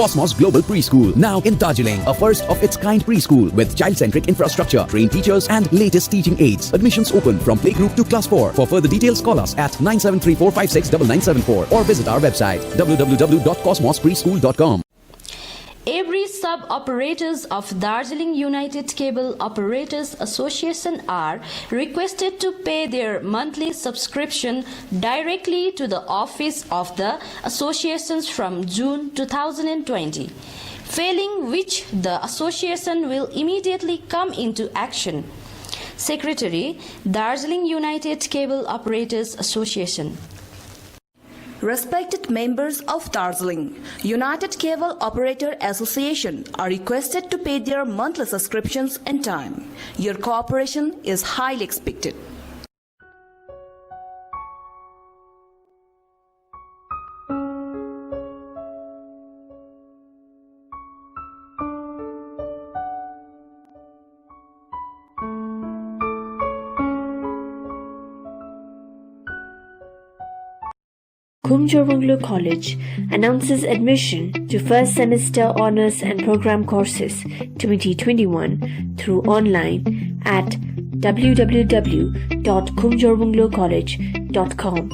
Cosmos Global Preschool, now in Darjeeling, a first of its kind preschool with child-centric infrastructure, trained teachers and latest teaching aids. Admissions open from playgroup to class 4. For further details, call us at 9734569974 or visit our website www.cosmospreschool.com. Every sub-operators of Darjeeling United Cable Operators Association are requested to pay their monthly subscription directly to the office of the associations from June 2020, failing which the association will immediately come into action. Secretary, Darjeeling United Cable Operators Association. Respected members of Darjeeling United Cable Operator Association are requested to pay their monthly subscriptions in time. Your cooperation is highly expected. Khumjoronglo College announces admission to first semester honors and program courses 2021 through online at www.khumjoronglocollege.com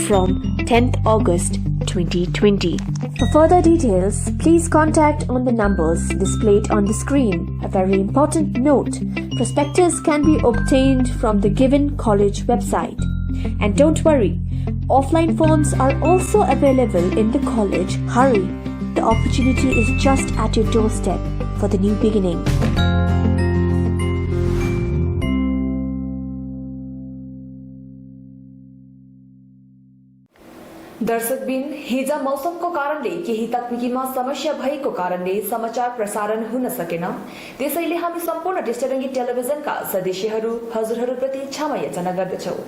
from 10th August 2020. For further details, please contact on the numbers displayed on the screen. A very important note, prospectus can be obtained from the given college website. And don't worry, offline forms are also available in the college. Hurry, the opportunity is just at your doorstep for the new beginning. दर्शकबिन हिजो मौसमको कारणले केही तकनिकीमा समस्या भएको कारणले समाचार प्रसारण हुन सकेन। त्यसैले हामी सम्पूर्ण डिस्टरङ्गी टेलिभिजनका सदस्यहरू हजुरहरूप्रति क्षमा याचना गर्दछौं।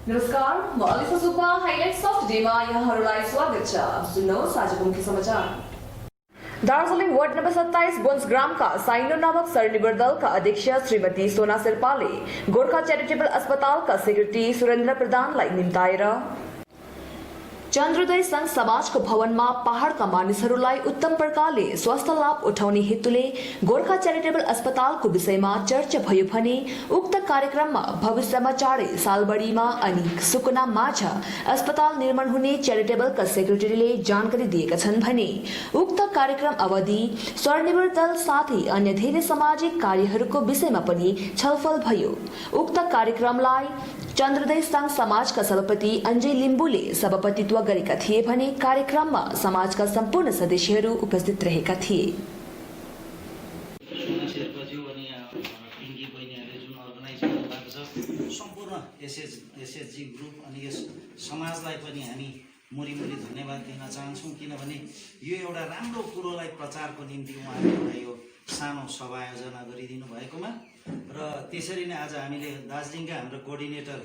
नमस्कार, म अलिसा सुब्बा हाइलाइट्स अफ डेमा यहाँहरूलाई स्वागत छ। सुन्नुहोस् आजको मुख्य समाचार। दार्जिलिङ वार्ड नम्बर 27 बोन्सग्रामका साइनो नामक स्वनिर्भर दलका अध्यक्ष श्रीमती सोना शेर्पाले गोर्खा च्यारिटेबल अस्पतालका सेक्रेटरी सुरेन्द्र प्रधानलाई निम्ताएर चन्द्रोदय संघ समाजको भवनमा पहाड़का मानिसहरूलाई उत्तम प्रकारले स्वास्थ्य लाभ उठाउने हेतुले गोर्खा च्यारिटेबल अस्पतालको विषयमा चर्चा भयो भने उक्त कार्यक्रममा भविष्यमा चाँडै सालबढीमा अनि सुकुना माझ अस्पताल निर्माण हुने च्यारिटेबलका सेक्रेटरीले जानकारी दिएका छन् भने उक्त कार्यक्रम अवधि स्वनिर्भर दल साथै अन्य धेरै सामाजिक कार्यहरूको विषयमा पनि छलफल भयो। उक्त कार्यक्रमलाई चन्द्रोदय संघ समाजका सभापति अञ्जय लिम्बुले सभापतित्व गरेका थिए भने कार्यक्रममा समाजका सम्पूर्ण सदस्यहरू उपस्थित रहेका थिए। सम्पूर्ण एसएचजी ग्रुप अनि यस समाजलाई पनि हामी मुरीमुरी धन्यवाद दिन चाहन्छौँ, किनभने यो एउटा राम्रो कुरोलाई प्रचारको निम्ति उहाँहरूले यो सानो सभा आयोजना गरिदिनु भएकोमा र त्यसरी नै आज हामीले दार्जिलिङका हाम्रो कोअर्डिनेटर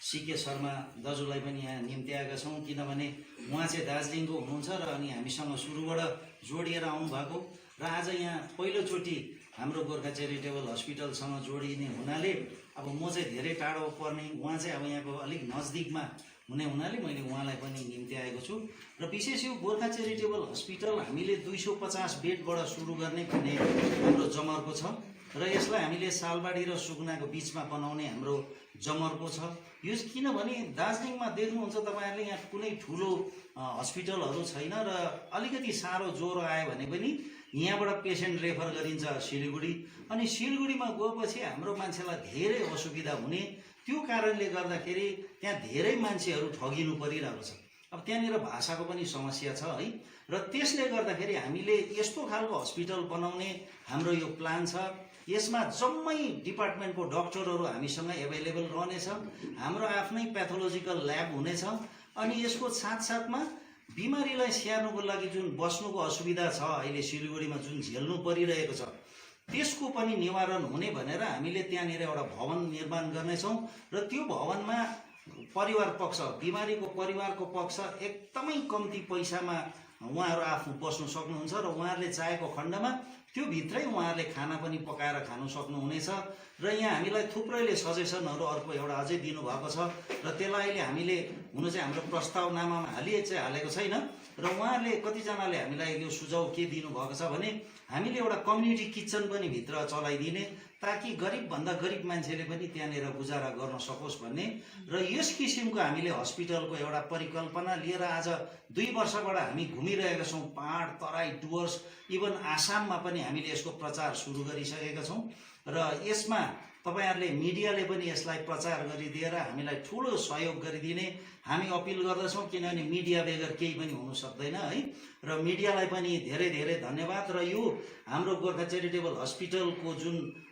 सीके शर्मा दाजुलाई पनि यहाँ निम्त्याएका छौँ, किनभने उहाँ चाहिँ दार्जिलिङको हुनुहुन्छ र अनि हामीसँग सुरुबाट जोडिएर आउनुभएको र आज यहाँ पहिलोचोटि हाम्रो गोर्खा च्यारिटेबल हस्पिटलसँग जोडिने हुनाले अब म चाहिँ धेरै टाढो पर्ने, उहाँ चाहिँ अब यहाँको अलिक नजदिकमा हुने हुनाले मैले उहाँलाई पनि निम्त्याएको छु र विशेष यो गोर्खा च्यारिटेबल हस्पिटल हामीले 250 बेडबाट सुरु गर्ने भन्ने हाम्रो जमर्को छ र यसलाई हामीले सालबाडी र सुकुनाको बीचमा बनाउने हाम्रो जमर्को छ। यो किनभने दार्जिलिङमा देख्नुहुन्छ तपाईहरुले यहाँ कुनै ठुलो हस्पिटलहरू छैन र अलिकति सारो ज्वरो आयो भने पनि यहाँबाट पेशेन्ट रेफर गरिन्छ सिलगढी, अनि सिलगढीमा गएपछि हाम्रो मान्छेलाई धेरै असुविधा हुने, त्यो कारणले गर्दाखेरि त्यहाँ धेरै मान्छेहरू ठगिनु परिरहेको छ। अब त्यहाँनिर भाषाको पनि समस्या छ है, र त्यसले गर्दाखेरि हामीले यस्तो खालको हस्पिटल बनाउने हाम्रो यो प्लान छ। यसमा जम्मै डिपार्टमेन्टको डाक्टरहरू हामीसँग एभाइलेबल रहनेछ, हाम्रो आफ्नै प्याथोलोजिकल ल्याब हुनेछ, अनि यसको साथसाथमा बिमारीलाई स्याहार्नुको लागि जुन बस्नुको असुविधा छ अहिले सिलगढीमा जुन झेल्नु परिरहेको छ त्यसको पनि निवारण हुने भनेर हामीले त्यहाँनिर एउटा भवन निर्माण गर्नेछौँ र त्यो भवनमा परिवार पक्ष, बिमारीको परिवारको पक्ष एकदमै कम्ती पैसामा उहाँहरू आफू बस्नु सक्नुहुन्छ र उहाँहरूले चाहेको खण्डमा त्यो भित्रै उहाँहरूले खाना पनि पकाएर खानु सक्नुहुनेछ। र यहाँ हामीलाई थुप्रैले सजेसनहरू अर्को एउटा अझै दिनुभएको छ र त्यसलाई अहिले हामीले हुन चाहिँ हाम्रो प्रस्तावनामा हालेको छैन। र उहाँहरूले कतिजनाले हामीलाई यो सुझाव के दिनुभएको छ भने हामीले एउटा कम्युनिटी किचन पनि भित्र चलाइदिने, ताकि गरिबभन्दा गरिब मान्छेले पनि त्यहाँनिर गुजारा गर्न सकोस् भन्ने। र यस किसिमको हामीले हस्पिटलको एउटा परिकल्पना लिएर आज 2 वर्षबाट हामी घुमिरहेका छौँ। पहाड, तराई, डुवर्स, इभन आसाममा पनि हामीले यसको प्रचार सुरु गरिसकेका छौँ। र यसमा तपाईहरुले मिडियाले पनि यसलाई प्रचार गरिदिएर हामीलाई ठूलो सहयोग गरिदिने हामी अपिल गर्दछौं, किनभने मिडिया बेगर केही पनि हुन सक्दैन है। र मिडियालाई पनि धेरै धेरै धन्यवाद। र यो हाम्रो गोर्खा चैरिटेबल हस्पिटलको जुन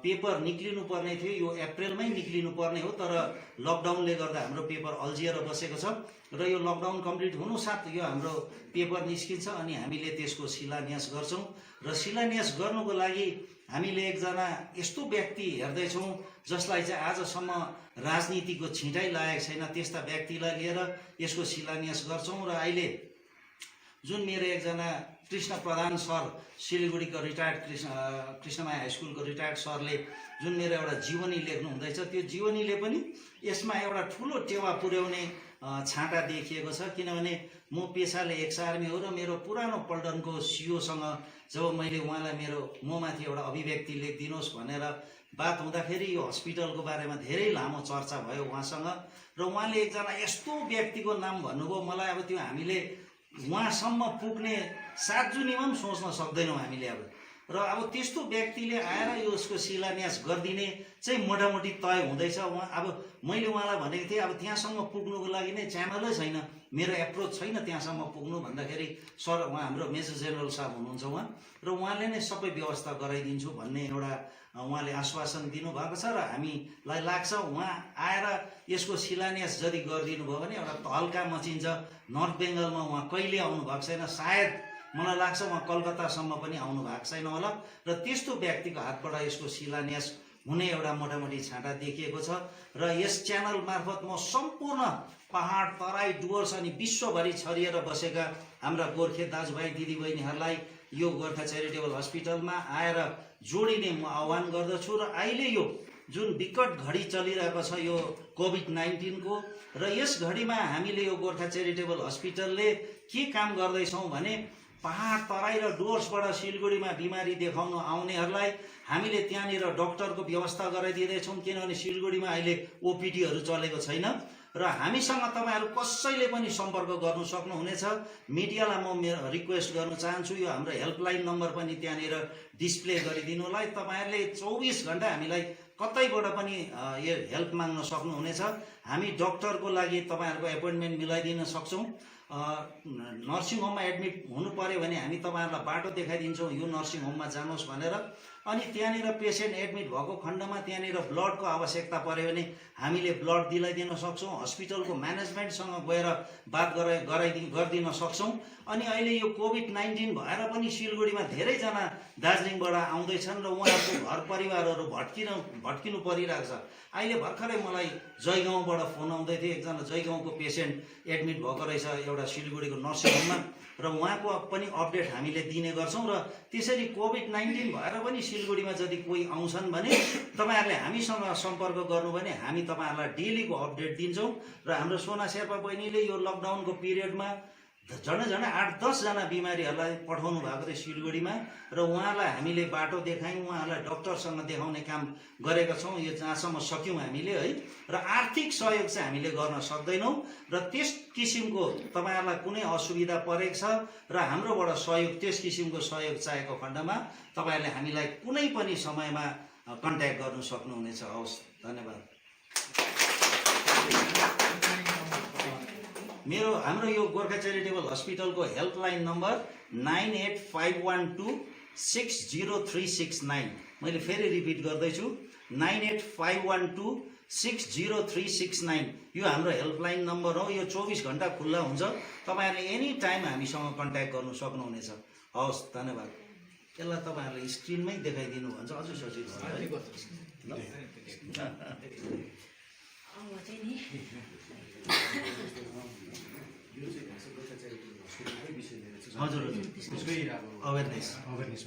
पेपर निक्लिनु पर्ने थियो यो अप्रिलमै निक्लिनु पर्ने हो, तर लकडाउनले गर्दा हाम्रो पेपर अल्झिएर बसेको छ। र यो लकडाउन कम्प्लिट हुनु साथ यो हाम्रो पेपर निस्किन्छ अनि हामीले त्यसको शिलान्यास गर्छौं। र शिलान्यास गर्नुको लागि हामीले एकजना यस्तो व्यक्ति हेर्दैछौं जसलाई चाहिँ आजसम्म राजनीतिको छिटाइ लागेको छैन, त्यस्ता व्यक्तिलाई लिएर यसको शिलान्यास गर्छौं। र अहिले जुन मेरो एकजना कृष्ण प्रधान सर, सिलिगुडीको रिटायर्ड कृष्णमाया हाई स्कुलको रिटायर्ड सरले जुन मेरो एउटा जीवनी लेख्नु हुँदैछ, त्यो जीवनीले पनि यसमा एउटा ठूलो टेवा पुर्याउने छाँटा देखिएको छ। किनभने म पेशाले एक्स आर्मी हो र मेरो पुरानो पल्टनको सीओसँग जब मैले उहाँलाई ममाथि एउटा अभिव्यक्ति लेखिदिनुहोस् भनेर बात हुँदाखेरि यो हस्पिटलको बारेमा धेरै लामो चर्चा भयो उहाँसँग। र उहाँले एकजना यस्तो व्यक्तिको नाम भन्नुभयो, मलाई अब त्यो हामीले उहाँसम्म पुग्ने 7 जुनीमा पनि सोच्न सक्दैनौँ हामीले अब। र अब त्यस्तो व्यक्तिले आएर यसको शिलान्यास गरिदिने चाहिँ मोटामोटी तय हुँदैछ। उहाँ अब मैले उहाँलाई भनेको थिएँ अब त्यहाँसम्म पुग्नुको लागि नै च्यानलै छैन, मेरो एप्रोच छैन त्यहाँसम्म पुग्नु भन्दाखेरि सर उहाँ हाम्रो मेजर जेनरल साहब हुनुहुन्छ उहाँ, र उहाँले नै सबै व्यवस्था गराइदिन्छु भन्ने एउटा उहाँले आश्वासन दिनुभएको छ। र हामीलाई लाग्छ उहाँ आएर यसको शिलान्यास यदि गरिदिनु भयो भने एउटा हल्का मचिन्छ। नर्थ बेङ्गलमा उहाँ कहिले आउनु भएको छैन, सायद मलाई लाग्छ उहाँ कलकत्तासम्म पनि आउनु भएको छैन होला। र त्यस्तो व्यक्तिको हातबाट यसको शिलान्यास हुने एउटा मोटामोटी छाँटा देखिएको छ। र यस च्यानल मार्फत म सम्पूर्ण पहाड, तराई, डुवर्स अनि विश्वभरि छरिएर बसेका हाम्रा गोर्खे दाजुभाइ दिदीबहिनीहरूलाई यो गोर्खा चैरिटेबल हस्पिटलमा आएर जोडिने म आह्वान गर्दछु। र अहिले यो जुन विकट घडी चलिरहेको छ यो कोभिड-19 को, र यस घडीमा हामीले यो गोर्खा चैरिटेबल हस्पिटलले के काम गर्दैछौँ भने पहाड, तराई र डुवर्सबाट सिलगढीमा बिमारी देखाउन आउनेहरूलाई हामीले त्यहाँनिर डाक्टरको व्यवस्था गराइदिँदैछौँ। किनभने सिलगढीमा अहिले ओपिडीहरू चलेको छैन। र हामीसँग तपाईहरु कसैले पनि सम्पर्क गर्न सक्नुहुनेछ। मिडियालाई म रिक्वेस्ट गर्न चाहन्छु, यो हाम्रो हेल्पलाइन नम्बर पनि त्यहाँनिर डिस्प्ले गरिदिनुलाई। तपाईहरुले 24 घण्टा हामीलाई कतैबाट पनि यो हेल्प माग्न सक्नुहुनेछ। हामी डाक्टरको लागि तपाईहरुको एपोइन्टमेन्ट मिलाइदिन सक्छौं। नर्सिङ होममा एडमिट हुनु पर्यो भने हामी तपाईहरुलाई बाटो देखाइदिन्छौं, यो नर्सिङ होममा जानुहोस् भनेर। अनि त्यहाँनिर पेशेन्ट एडमिट भएको खण्डमा त्यहाँनिर ब्लडको आवश्यकता पर्यो भने हामीले ब्लड दिलाइदिन सक्छौं। हस्पिटलको म्यानेजमेन्टसँग गएर बात गरिदिन सक्छौं। अनि अहिले यो कोभिड-19 भएर पनि सिलगढीमा धेरैजना दार्जिलिङबाट आउँदैछन् र उहाँहरूको घर परिवारहरू भट्किनु परिरहेको छ। अहिले भर्खरै मलाई जयगाउँबाट फोन आउँदै थियो, एकजना जयगाउँको पेशेन्ट एडमिट भएको रहेछ एउटा सिलगढीको नर्सिङ होममा, र उहाँको पनि अपडेट हामीले दिने गर्छौं। र त्यसरी कोभिड-19 भएर पनि सिलगढीमा यदि कोही आउँछन् भने तपाईहरुले हामीसँग सम्पर्क गर्नु भने हामी तपाईहरुलाई डेलीको अपडेट दिन्छौं। र हाम्रो सोना शेर्पा बहिनीले यो लकडाउनको पिरियडमा झन्डै 8-10 जना बिमारीहरूलाई पठाउनु भएको थियो सिलगढीमा, र उहाँलाई हामीले बाटो देखायौं, उहाँलाई डाक्टरसँग देखाउने काम गरेका छौं। यो जहाँसम्म सक्यौं हामीले है। र आर्थिक सहयोग चाहिँ हामीले गर्न सक्दैनौं। र त्यस किसिमको तपाईहरुलाई कुनै असुविधा परेको छ र हाम्रोबाट सहयोग त्यस किसिमको सहयोग चाहेको खण्डमा तपाईहरुले हामीलाई कुनै पनि समयमा कन्ट्याक्ट गर्न सक्नुहुनेछ। हवस्, धन्यवाद। हाम्रो यो गोर्खा चैरिटेबल हस्पिटलको हेल्पलाइन नम्बर 9851260369। मैले फेरि रिपिट गर्दैछु, 9851260369। यो हाम्रो हेल्पलाइन नम्बर हो। यो 24 घण्टा खुल्ला हुन्छ, तपाईहरुले एनी टाइम हामीसँग कन्ट्याक्ट गर्न सक्नुहुनेछ। हवस्, धन्यवाद। यसलाई तपाईहरुले स्क्रिनमै देखाइदिनु भन्छ अझै सजिलो हुन्छ। हजुर अवेरनेस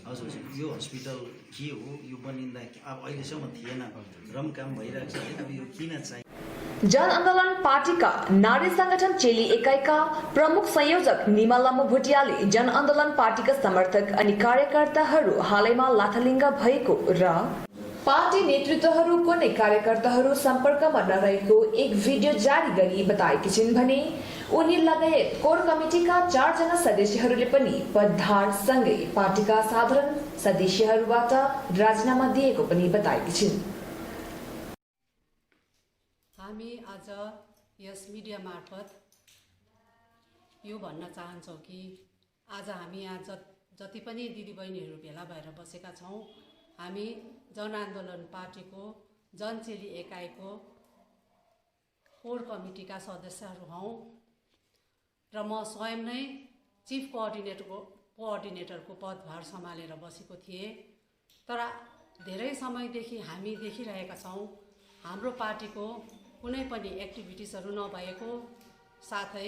हजुर यो हस्पिटल के हो यो बनिँदा अब अहिलेसम्म थिएन र पनि काम भइरहेको छ होइन अब यो किन चाहिँ जन आन्दोलन पार्टीका नारी संगठन चेली एकाइका प्रमुख संयोजक निमा लम्बु भुटियाले जन आन्दोलन पार्टीका समर्थक अनि कार्यकर्ताहरू हालैमा लाथालिङ्ग भएको र पार्टी नेतृत्वहरू कुनै कार्यकर्ताहरू सम्पर्कमा नरहेको एक भिडियो जारी गरी बताएकी छिन् भने उनी लगायत कोर कमिटीका 4 जना सदस्यहरूले पनि पदभार सँगै पार्टीका साधारण सदस्यहरूबाट राजीनामा दिएको पनि बताएकी छिन्। हामी आज यस मिडिया मार्फत यो भन्न चाहन्छौँ कि आज हामी यहाँ जति पनि दिदीबहिनीहरू भेला भएर बसेका छौँ हामी जनआन्दोलन पार्टीको जनचेली एकाइको कोर कमिटीका सदस्यहरू हौँ र म स्वयं नै चिफ कोअर्डिनेटरको पदभार सम्हालेर बसेको थिएँ। तर धेरै समयदेखि हामी देखिरहेका छौँ हाम्रो पार्टीको कुनै पनि एक्टिभिटिजहरू नभएको साथै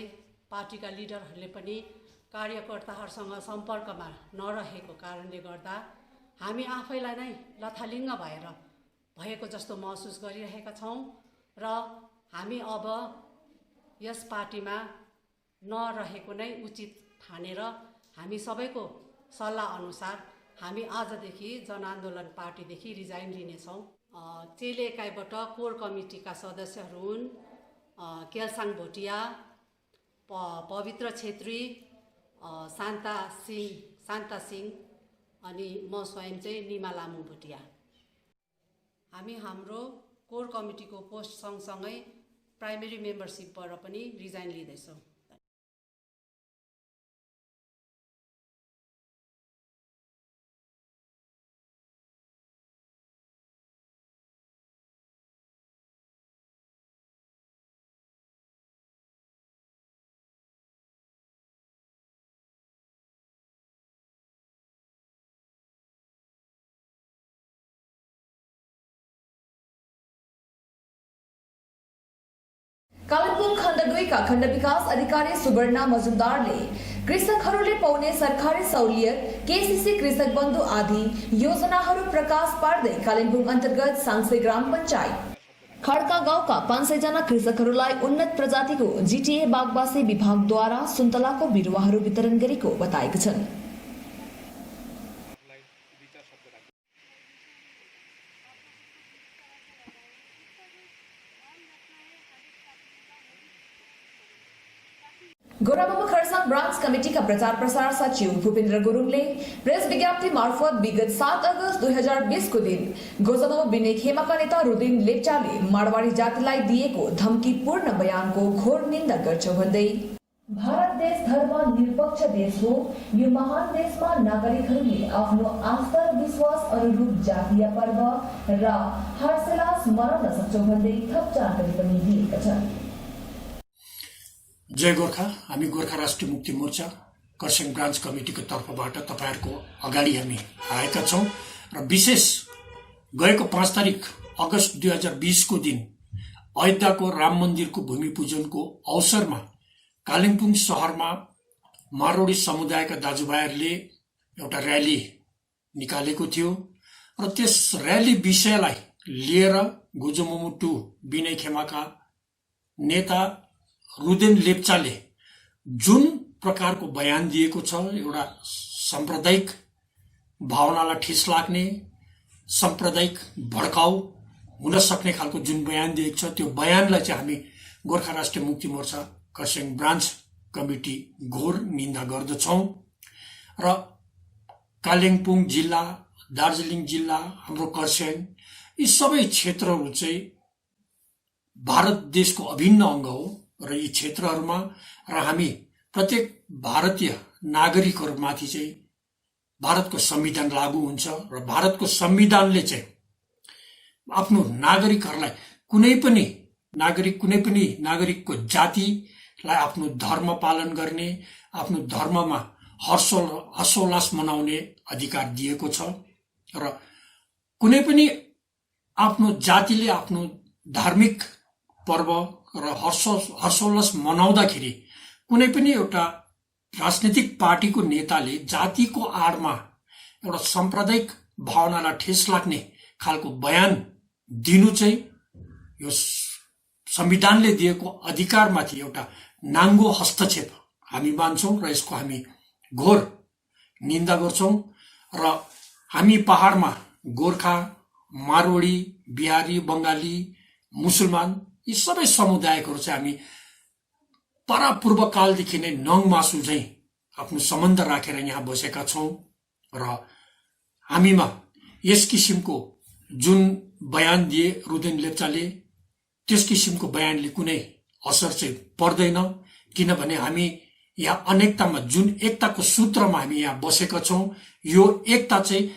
पार्टीका लिडरहरूले पनि कार्यकर्ताहरूसँग सम्पर्कमा नरहेको कारणले गर्दा हामी आफैलाई नै लथालिङ्ग भएको जस्तो महसुस गरिरहेका छौँ र हामी अब यस पार्टीमा नरहेको नै उचित ठानेर हामी सबैको सल्लाह अनुसार हामी आजदेखि जनआन्दोलन पार्टीदेखि रिजाइन लिनेछौँ। चेली एकाइबाट कोर कमिटीका सदस्यहरू हुन् केलसाङ भोटिया, पवित्र छेत्री, शान्ता सिंह अनि म स्वयं चाहिँ निमा लामु भुटिया। हामी हाम्रो कोर कमिटीको पोस्ट सँगसँगै प्राइमेरी मेम्बरसिपबाट पनि रिजाइन लिँदैछौँ। कालिम्पोङ खण्ड 2 का खण्ड विकास अधिकारी सुवर्णा मजुमदारले कृषकहरूले पाउने सरकारी सहुलियत, केसीसी कृषक बन्धु आदि योजनाहरू प्रकाश पार्दै कालिम्पोङ अन्तर्गत साङ्से ग्राम पञ्चायत खड्का गाउँका 500 जना कृषकहरूलाई उन्नत प्रजातिको जीटीए बागवासी विभागद्वारा सुन्तलाको बिरुवाहरू वितरण गरेको बताएका छन्। गोराबाबु खरसाङ ब्रान्च कमिटीका प्रचार प्रसार सचिव भूपेन्द्र गुरुङले प्रेस विज्ञप्ति मार्फत विगत 7 अगस्त 2020 को दिन गोजबाबु विनय खेमाका नेता रुदिन लेप्चाले माडवाडी जातिलाई दिएको धम्कीपूर्ण बयानको घोर निन्दा गर्छ भन्दै भारत देश धर्मनिरपेक्ष देश हो, यो महान देशमा नागरिकहरूले आफ्नो आस्था र विश्वास अनुरूप जातीय पर्व र हर्षोल्लास मनाउन सक्छौ भन्दै थप जानकारी पनि दिएका छन्। जय गोर्खा। हामी गोर्खा राष्ट्रिय मुक्ति मोर्चा खरसाङ ब्रान्च कमिटीको तर्फबाट तपाईहरुको अगाडि हामी आएका छौं र विशेष गएको 5 तारिक अगस्त 2020 को दिन अयोध्याको राम मन्दिरको भूमि पूजनको अवसरमा कालिम्पोङ शहरमा मारोडी समुदायका दाजुभाइहरूले एउटा र्याली निकालेको थियो र त्यस र्याली विषयलाई लिएर गोजोमोमो 2 विनय खेमाका नेता रुदेन लेप्चाले जुन प्रकारको बयान दिएको छ, एउटा साम्प्रदायिक भावनालाई ठेस लाग्ने, साम्प्रदायिक भड्काउ हुन सक्ने खालको जुन बयान दिएको छ, त्यो बयानलाई चाहिँ हामी गोर्खा राष्ट्रिय मुक्ति मोर्चा खरसाङ ब्रान्च कमिटी घोर निन्दा गर्दछौं र कालिम्पोङ जिल्ला, दार्जिलिङ जिल्ला, हाम्रो खरसाङ यी सबै क्षेत्रहरू चाहिँ भारत देशको अभिन्न अंग हो र यी क्षेत्रहरूमा र हामी प्रत्येक भारतीय नागरिकहरूमाथि चाहिँ भारतको संविधान लागू हुन्छ र भारतको संविधानले चाहिँ आफ्नो नागरिकहरूलाई कुनै पनि नागरिकको जातिलाई आफ्नो धर्म पालन गर्ने, आफ्नो धर्ममा हर्षोल्लास मनाउने अधिकार दिएको छ र कुनै पनि आफ्नो जातिले आफ्नो धार्मिक पर्व र हर्षोल्लास मनाउँदाखेरि कुनै पनि एउटा राजनीतिक पार्टीको नेताले जातिको आडमा एउटा साम्प्रदायिक भावनालाई ठेस लाग्ने खालको बयान दिनु चाहिँ यो संविधानले दिएको अधिकारमाथि एउटा नाङ्गो हस्तक्षेप हामी मान्छौं र यसको हामी घोर निन्दा गर्छौं। र हामी पहाडमा गोर्खा, मारवाडी, बिहारी, बंगाली, मुसलमान यी सबै समुदायहरू चाहिँ हामी परापूर्वकालदेखि नै नङ मासु चाहिँ आफ्नो सम्बन्ध राखेर यहाँ बसेका छौं र हामीमा यस किसिमको जुन बयान दिए रुदेन लेप्चाले त्यस किसिमको बयानले कुनै असर चाहिँ पर्दैन, किनभने हामी यहाँ अनेकतामा जुन एकताको सूत्रमा हामी यहाँ बसेका छौं यो एकता चाहिँ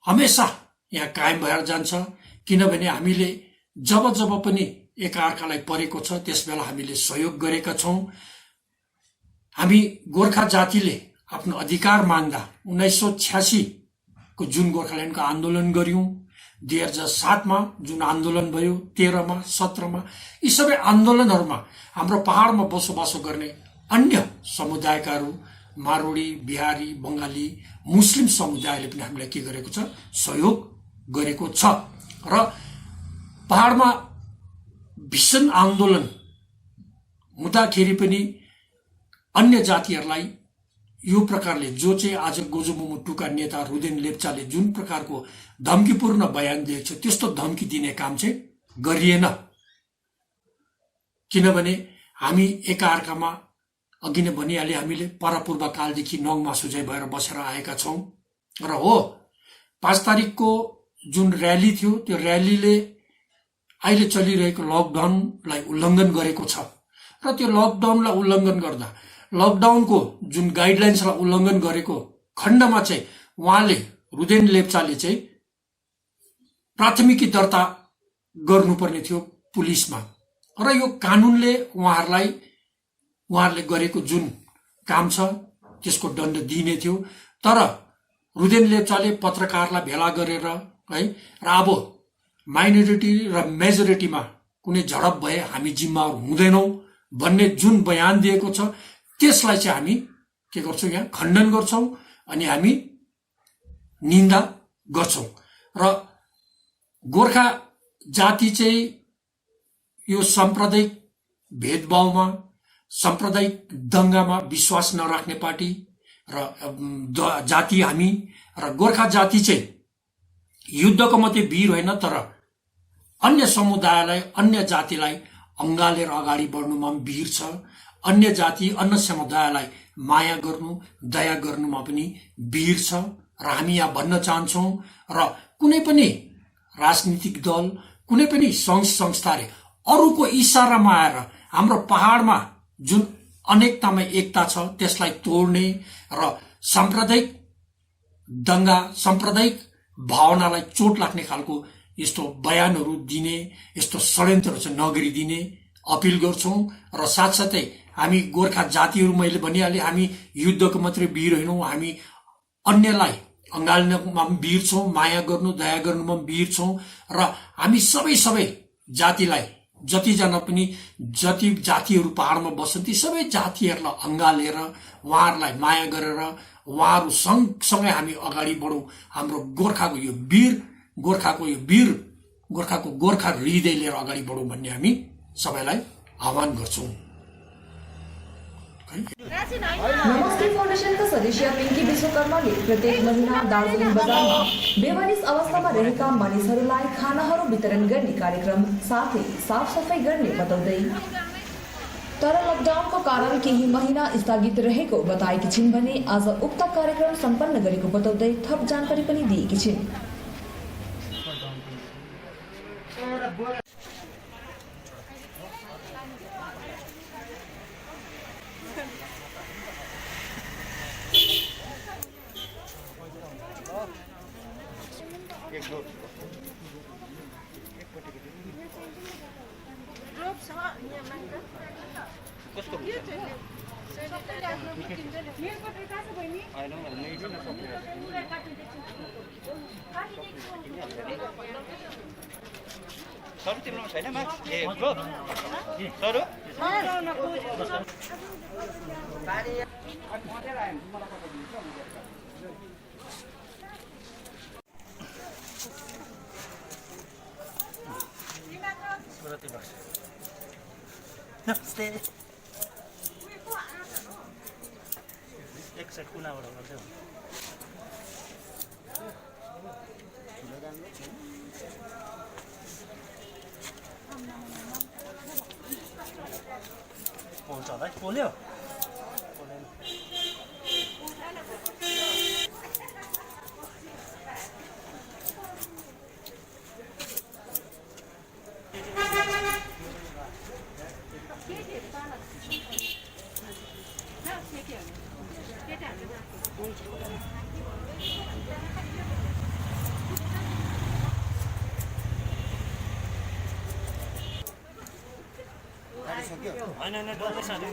हमेशा यहाँ कायम भएर जान्छ। किनभने हामीले जब जब पनि एकअर्कालाई परेको छ त्यसबेला हामीले सहयोग गरेका छौं। हामी गोर्खा जातिले आफ्नो अधिकार माग्दा 1986 को जुन गोर्खाल्यान्डको आन्दोलन गर्यौं, 2007 मा जुन आन्दोलन भयो, 13 मा 17 मा यी सबै आन्दोलनहरुमा हाम्रो पहाडमा बसोबासो गर्ने अन्य समुदायकाहरू मारवाडी, बिहारी, बंगाली, मुस्लिम समुदायले पनि हामीलाई के गरेको छ, सहयोग गरेको छ। र पहाडमा भीषण आन्दोलन हुँदाखेरि पनि अन्य जातिहरूलाई यो प्रकारले जो चाहिँ आज गोजोमुमुटुका नेता रुदेन लेप्चाले जुन प्रकारको धम्कीपूर्ण बयान दिएको छ त्यस्तो धम्की दिने काम चाहिँ गरिएन। किनभने हामी एकअर्कामा अघि नै भनिहाले हामीले परापूर्वकालदेखि नङ मासुझै भएर बसेर आएका छौं। र हो 5 तारिखको जुन र्याली थियो त्यो र्यालीले अहिले चलिरहेको लकडाउनलाई उल्लङ्घन गरेको छ र त्यो लकडाउनलाई उल्लङ्घन गर्दा लकडाउनको जुन गाइडलाइन्सलाई उल्लङ्घन गरेको खण्डमा चाहिँ उहाँले रुदेन लेप्चाले चाहिँ प्राथमिकी दर्ता गर्नुपर्ने थियो पुलिसमा र यो कानूनले उहाँहरूले गरेको जुन काम छ त्यसको दण्ड दिने थियो। तर रुदेन लेप्चाले पत्रकारलाई भेला गरेर है र अब माइनोरिटी र मेजोरिटीमा कुनै झडप भए हामी जिम्मेवार हुँदैनौं भन्ने जुन बयान दिएको छ त्यसलाई चाहिँ हामी के गर्छौं, यहाँ खण्डन गर्छौं अनि हामी निन्दा गर्छौं। र गोर्खा जाति चाहिँ यो सांप्रदायिक भेदभावमा, सांप्रदायिक दंगामा विश्वास नराख्ने पार्टी र जाति हामी र गोर्खा जाति चाहिँ युद्धको मात्रै वीर होइन तर अन्य समुदायलाई, अन्य जातिलाई अंगालेर अगाडि बढ्नुमा पनि वीर छ। अन्य जाति, अन्य समुदायलाई माया गर्नु, दया गर्नुमा पनि वीर छ। र हामी यहाँ भन्न चाहन्छौं र कुनै पनि राजनीतिक दल, कुनै पनि संघ संस्थाले अरूको इशारामा आएर हाम्रो पहाडमा जुन अनेकतामा एकता छ त्यसलाई तोड्ने र सांप्रदायिक दंगा, सांप्रदायिक भावनालाई चोट लाग्ने खालको यस्तो बयानहरू दिने, यस्तो षड्यन्त्रहरू चाहिँ नगरिदिने अपिल गर्छौं। र साथसाथै हामी गोर्खा जातिहरू मैले भनिहाले हामी युद्धको मात्रै वीर होइनौं, हामी अन्यलाई अंगाल्नमा वीर छौं, माया गर्नु, दया गर्नुमा वीर छौं। र हामी सबै जातिलाई जतिजना पनि जति जातिहरू पहाडमा बस्छन् ती सबै जातिहरूलाई अंगालेर उहाँहरूलाई माया गरेर उहाँहरू सँगसँगै हामी अगाडि बढौं। हाम्रो गोर्खाको यो वीर, गोर्खाको गोर्खा हृदय लिएर अगाडि बढौं भन्ने हामी सबैलाई आह्वान गर्छौं। नमस्ते फाउन्डेशनका सदस्य पिंकी विश्वकर्माले प्रत्येक महिना दार्जिलिङ बजारमा बेवारिस अवस्थामा रहेका मानिसहरूलाई खानाहरू वितरण गर्ने कार्यक्रम साथै साफ सफाई गर्ने बताउँदै तर लकडाउनको कारण केही महिना स्थगित रहेको बताएकी छिन् भने आज उक्त कार्यक्रम सम्पन्न गरेको बताउँदै थप जानकारी पनि दिएकी छिन्। सरू तिम्रो छैन मा ए सरू नमस्ते एक साइड कुनाबाट गर्दै हो पाउँछ होला पोल्यो होइन डल्लै साथी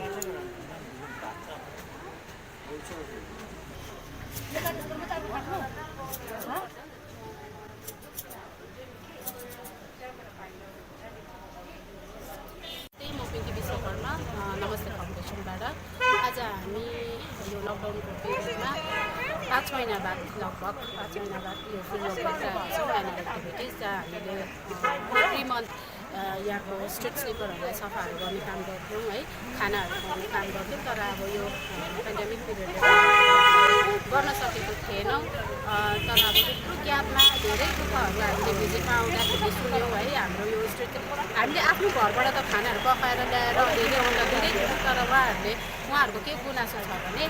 म पिङ्की विश्वकर्मा नमस्ते फाउन्डेसनबाट आज हामी यो लकडाउनको पिरियडमा 5 महिना बाद लगभग 5 महिना बाद यो फिल्म गरिरहेको छौँ एनुअल एक्टिभिटिज जहाँ हामीले 3 मन्थ यहाँको स्ट्रिट स्लिपरहरूलाई सफाहरू गर्ने काम गर्थ्यौँ है खानाहरू खुवाउने काम गर्थ्यौँ तर अब यो पेन्डेमिक पिरियडले गर्न सकेको थिएनौँ तर अब यत्रो ग्यापमा धेरै दुःखहरू हामीले भिजिटमा आउँदाखेरि सुन्यौँ है हाम्रो यो स्ट्रिट हामीले आफ्नो घरबाट त खानाहरू पकाएर ल्याएर धेरै आउँदा धेरै तर उहाँहरूको के गुनासो छ भने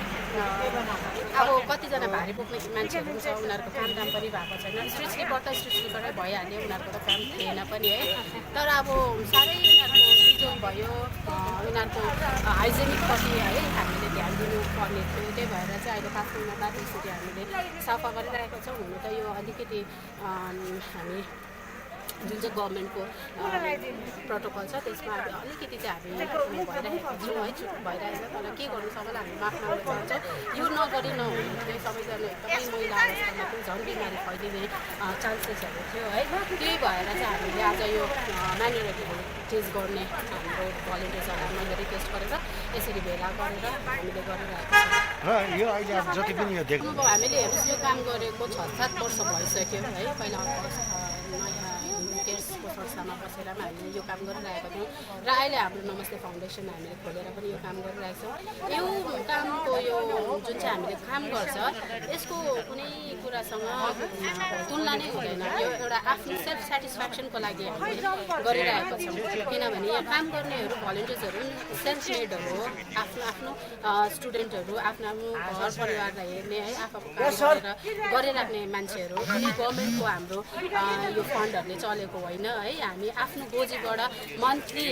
अब कतिजना भारी बोक्ने मान्छेहरू पनि छ उनीहरूको काम पनि भएको छैन स्ट्रिट स्लिपरै भइहाल्यो उनीहरूको त काम थिएन पनि है तर अब साह्रै उनीहरूको बिजोङ भयो उनीहरूको हाइजेनिकपट्टि है हामीले ध्यान दिनुपर्ने थियो त्यही भएर चाहिँ अहिले 5 महिना बाद यसरी हामीले सफा गरिरहेको छौँ हुनु त यो अलिकति हामी जुन चाहिँ गभर्मेन्टको प्रोटोकल छ त्यसमा अलिकति चाहिँ हामी भइरहेको छौँ है छुट भइरहेको छ तर के गर्नु सबैलाई हामी माफ गर्न चाहन्छौँ यो नगरी नहुनु थियो सबैजना एकदमै मैला अवस्थामा पनि झन् बिमारी फैलिने चान्सेसहरू थियो है त्यही भएर चाहिँ हामीले आज यो म्यानुअल एक्टिभिटिज गर्ने हाम्रो भलिन्टियर्सहरूलाई मैले रिक्वेस्ट गरेर यसरी भेला गरेर हामीले गरिरहेको छौँ र यो अहिले जति पनि यो देख्नु हामीले हेर्नुहोस् यो काम गरेको 6-7 वर्ष भइसक्यो है पहिला केयर्सको संस्थामा बसेर पनि हामीले यो काम गरिरहेको थियौँ र अहिले हाम्रो नमस्ते फाउन्डेसन हामीले खोलेर पनि यो काम गरिरहेको छौँ यो कामको यो जुन चाहिँ हामीले काम गर्छ यसको कुनै कुरासँग तुलना नै हुँदैन यो एउटा आफ्नो सेल्फ सेटिस्फ्याक्सनको लागि हामीले गरिरहेको छौँ किनभने यहाँ काम गर्नेहरू भलिन्टियर्सहरू सेल्फ मेडहरू हो आफ्नो स्टुडेन्टहरू आफ्नो घर परिवारलाई हेर्ने है आफू काम गरिराख्ने मान्छेहरू कुनै गभर्मेन्टको हाम्रो यो फन्डहरूले चलेको होइन है हामी आफ्नो गोजीबाट मन्थली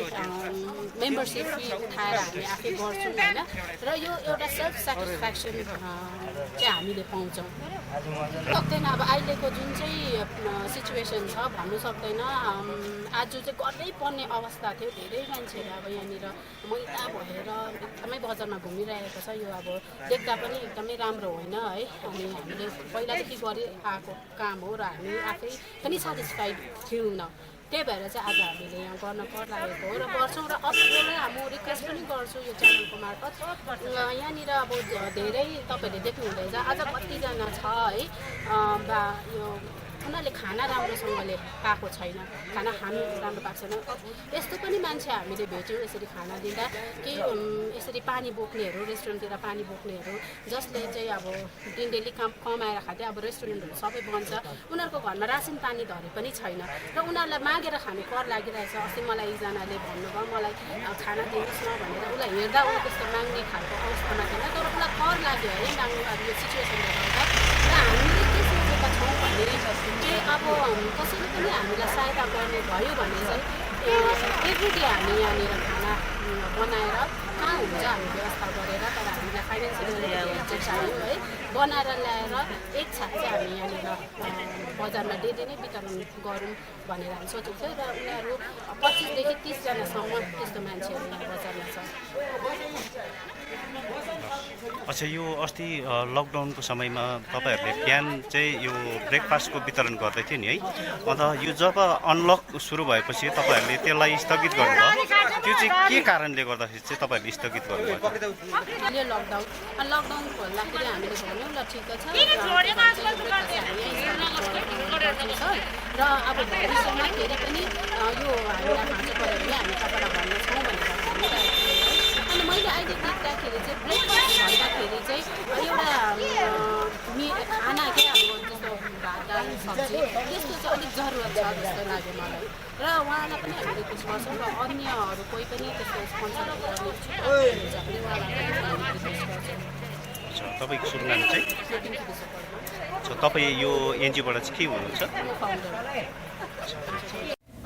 मेम्बरसिप फी उठाएर हामी आफै गर्छौँ होइन र यो एउटा सेल्फ सेटिस्फ्याक्सन चाहिँ हामीले पाउँछौँ सक्दैन अब अहिलेको जुन चाहिँ सिचुएसन छ भन्नु सक्दैन आज चाहिँ गर्नै पर्ने अवस्था थियो धेरै मान्छेहरू अब यहाँनिर मैला भएर एकदमै बजारमा घुमिरहेको छ यो अब देख्दा पनि एकदमै राम्रो होइन है अनि हामीले पहिलादेखि गरिआएको काम हो र हामी आफै पनि सेटिस्फाइड थियौँ त्यही भएर चाहिँ आज हामीले यहाँ गर्न परिरहेको हो र गर्छौँ र अरूलाई म रिक्वेस्ट पनि गर्छु यो च्यानलको मार्फत यहाँनिर अब धेरै तपाईँहरूले देख्नुहुँदैछ आज कतिजना छ है बा यो उनीहरूले खाना राम्रोसँगले पाएको छैन खाना खानु राम्रो पाएको छैन यस्तो पनि मान्छे हामीले भेट्यौँ यसरी खाना दिँदा कि यसरी पानी बोक्नेहरू रेस्टुरेन्टतिर पानी बोक्नेहरू जसले चाहिँ अब डेली कमाएर खाँदै अब रेस्टुरेन्टहरू सबै बन्छ उनीहरूको घरमा रासिन पानी धरे पनि छैन र उनीहरूलाई मागेर खाने कर लागिरहेछ अस्ति मलाई एकजनाले भन्नुभयो मलाई खाना दिनुहोस् न भनेर उसलाई हेर्दा ऊ त्यस्तो माग्ने खालको अवस्थामा थिएन तर उसलाई कर लाग्यो है माग्नु अब यो सिचुएसनले गर्दा र हामीले के सोचेका छौँ भने चाहिँ अब कसैले पनि हामीलाई सहायता गर्ने भयो भने चाहिँ एभ्रिडे हामी यहाँनिर खाना बनाएर कहाँ हुन्छ हामी व्यवस्था गरेर तर हामीलाई फाइनेन्सियल चाहियो है बनाएर ल्याएर एक छाक चाहिँ हामी यहाँनिर बजारमा डेली नै वितरण गरौँ भनेर हामी सोचेको थियो र उनीहरू 25 देखि 30 जनासम्म त्यस्तो मान्छेहरू यहाँ बजारमा छ अच्छा यो अस्ति लकडाउनको समयमा तपाईँहरूले बिहान चाहिँ यो ब्रेकफास्टको वितरण गर्दै थियो नि है अन्त यो जब अनलक सुरु भएपछि तपाईँहरूले त्यसलाई स्थगित गर्नुभयो त्यो चाहिँ के कारणले गर्दाखेरि चाहिँ तपाईँहरूले स्थगित गर्नुभयो? यो लकडाउन लकडाउन खोल्दाखेरि हामीले भन्यौँ ल ठिक छ र अब भविष्यमा फेरि पनि यो हामीलाई खाँचो पऱ्यो भने हामी तपाईँलाई भन्नेछौँ भनेर भनिरहेको थियौँ। अनि मैले अहिले देख्दाखेरि चाहिँ ब्रेकफास्ट भन्दाखेरि चाहिँ एउटा खाना के अब जस्तो भात दाल सब्जी त्यस्तो चाहिँ अलिक जरुरत छ जस्तो लाग्यो मलाई र उहाँलाई पनि हामीले पुछ गर्छौँ र अन्यहरू कोही पनि त्यस्तो स्पोन्सरहरू गर्ने हुन्छ भने उहाँलाई पनि रिक्वेस्ट गर्छौँ। तपाईँको शुभ नाम चाहिँ? तपाईँ यो एनजिओबाट चाहिँ के हुनुहुन्छ?